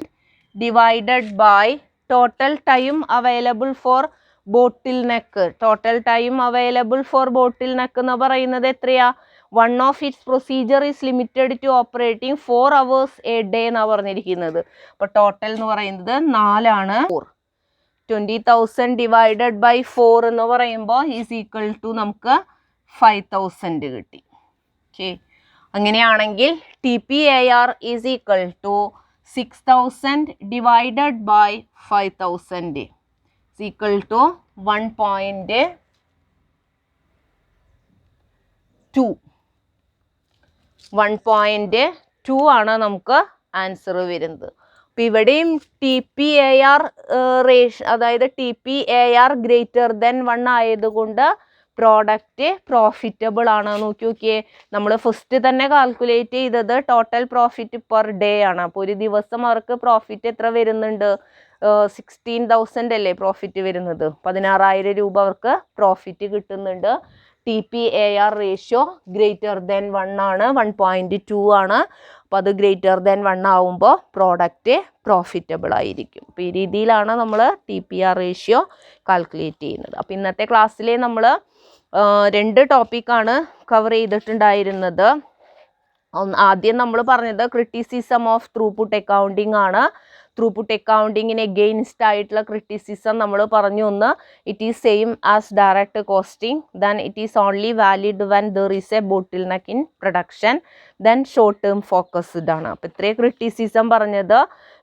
divided by total time available for bottleneck. Total time available for bottleneck എന്ന് പറയുന്നത് എത്രയാ? 1 of its procedure is limited to operating 4 hours a day എന്നാണ് പറഞ്ഞിരിക്കുന്നത്. അപ്പോൾ ടോട്ടൽ എന്ന് പറയുന്നത് 4 ആണ്. 20,000 ഡിവൈഡഡ് ബൈ 4 എന്ന് പറയുമ്പോൾ ഈസ് ഈക്വൽ ടു നമുക്ക് 5,000 കിട്ടി. ഓക്കെ, അങ്ങനെയാണെങ്കിൽ TPAR is equal to 6000 divided by 5,000 is equal to 1.2. 1.2 ആണ് നമുക്ക് ആൻസർ വരുന്നത്. അപ്പം ഇവിടെയും TPAR അതായത് TPAR ഗ്രേറ്റർ ദെൻ 1 ആയതുകൊണ്ട് പ്രോഡക്റ്റ് പ്രോഫിറ്റബിൾ ആണ്. നോക്കി നോക്കിയേ, നമ്മൾ ഫസ്റ്റ് തന്നെ കാൽക്കുലേറ്റ് ചെയ്തത് ടോട്ടൽ പ്രോഫിറ്റ് പെർ ഡേ ആണ്. അപ്പോൾ ഒരു ദിവസം അവർക്ക് പ്രോഫിറ്റ് എത്ര വരുന്നുണ്ട്? 16,000 അല്ലേ പ്രോഫിറ്റ് വരുന്നത്. 16,000 രൂപ അവർക്ക് പ്രോഫിറ്റ് കിട്ടുന്നുണ്ട്. TPAR റേഷ്യോ ഗ്രേറ്റർ ദാൻ 1 ആണ്, 1.2 ആണ്. അപ്പോൾ അത് ഗ്രേറ്റർ ദാൻ 1 ആവുമ്പോൾ പ്രോഡക്റ്റ് പ്രോഫിറ്റബിൾ ആയിരിക്കും. അപ്പോൾ ഈ രീതിയിലാണ് നമ്മൾ TPR റേഷ്യോ കാൽക്കുലേറ്റ് ചെയ്യുന്നത്. അപ്പോൾ ഇന്നത്തെ ക്ലാസ്സിൽ നമ്മൾ 2 ടോപ്പിക്കാണ് കവർ ചെയ്തിട്ടുണ്ടായിരുന്നത്. ആദ്യം നമ്മൾ പറഞ്ഞത് ക്രിറ്റിസിസം ഓഫ് ത്രൂപുട്ട് അക്കൗണ്ടിങ് ആണ്. ത്രൂപുട്ട് അക്കൗണ്ടിങ്ങിന് എഗെയിൻസ്റ്റ് ആയിട്ടുള്ള ക്രിറ്റിസിസം നമ്മൾ പറഞ്ഞു. ഒന്ന്, it is same as direct costing, then it is only valid when there is a bottleneck in production, then short term focused ആണ്. അപ്പോൾ ഇത്രയും ക്രിറ്റിസിസം പറഞ്ഞത്.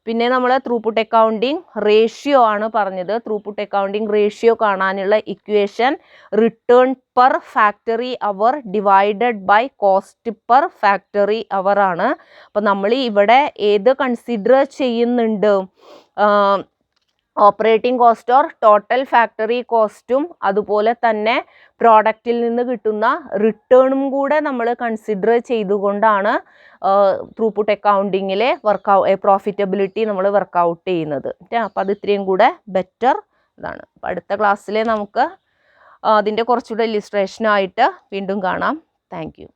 പിന്നെ നമ്മൾ ത്രൂപുട്ട് അക്കൗണ്ടിങ് റേഷ്യോ ആണ് പറഞ്ഞത്. ത്രൂപുട്ട് അക്കൗണ്ടിങ് റേഷ്യോ കാണാനുള്ള equation return per factory hour divided by cost per factory hour ആണ്. അപ്പോൾ നമ്മൾ ഇവിടെ ഏത് കൺസിഡർ ചെയ്യുന്നുണ്ട്? Operating cost or total factory കോസ്റ്റും അതുപോലെ തന്നെ പ്രോഡക്റ്റിൽ നിന്ന് കിട്ടുന്ന റിട്ടേണും കൂടെ നമ്മൾ കൺസിഡർ ചെയ്തുകൊണ്ടാണ് ത്രൂപുട്ട് അക്കൗണ്ടിങ്ങിലെ പ്രോഫിറ്റബിലിറ്റി നമ്മൾ വർക്കൗട്ട് ചെയ്യുന്നത്. അപ്പോൾ അത് ഇത്രയും കൂടെ ബെറ്റർ ഇതാണ്. അപ്പോൾ അടുത്ത ക്ലാസ്സിൽ നമുക്ക് അതിൻ്റെ കുറച്ചുകൂടെ ഇല്ലുസ്ട്രേഷനായിട്ട് വീണ്ടും കാണാം. Thank you.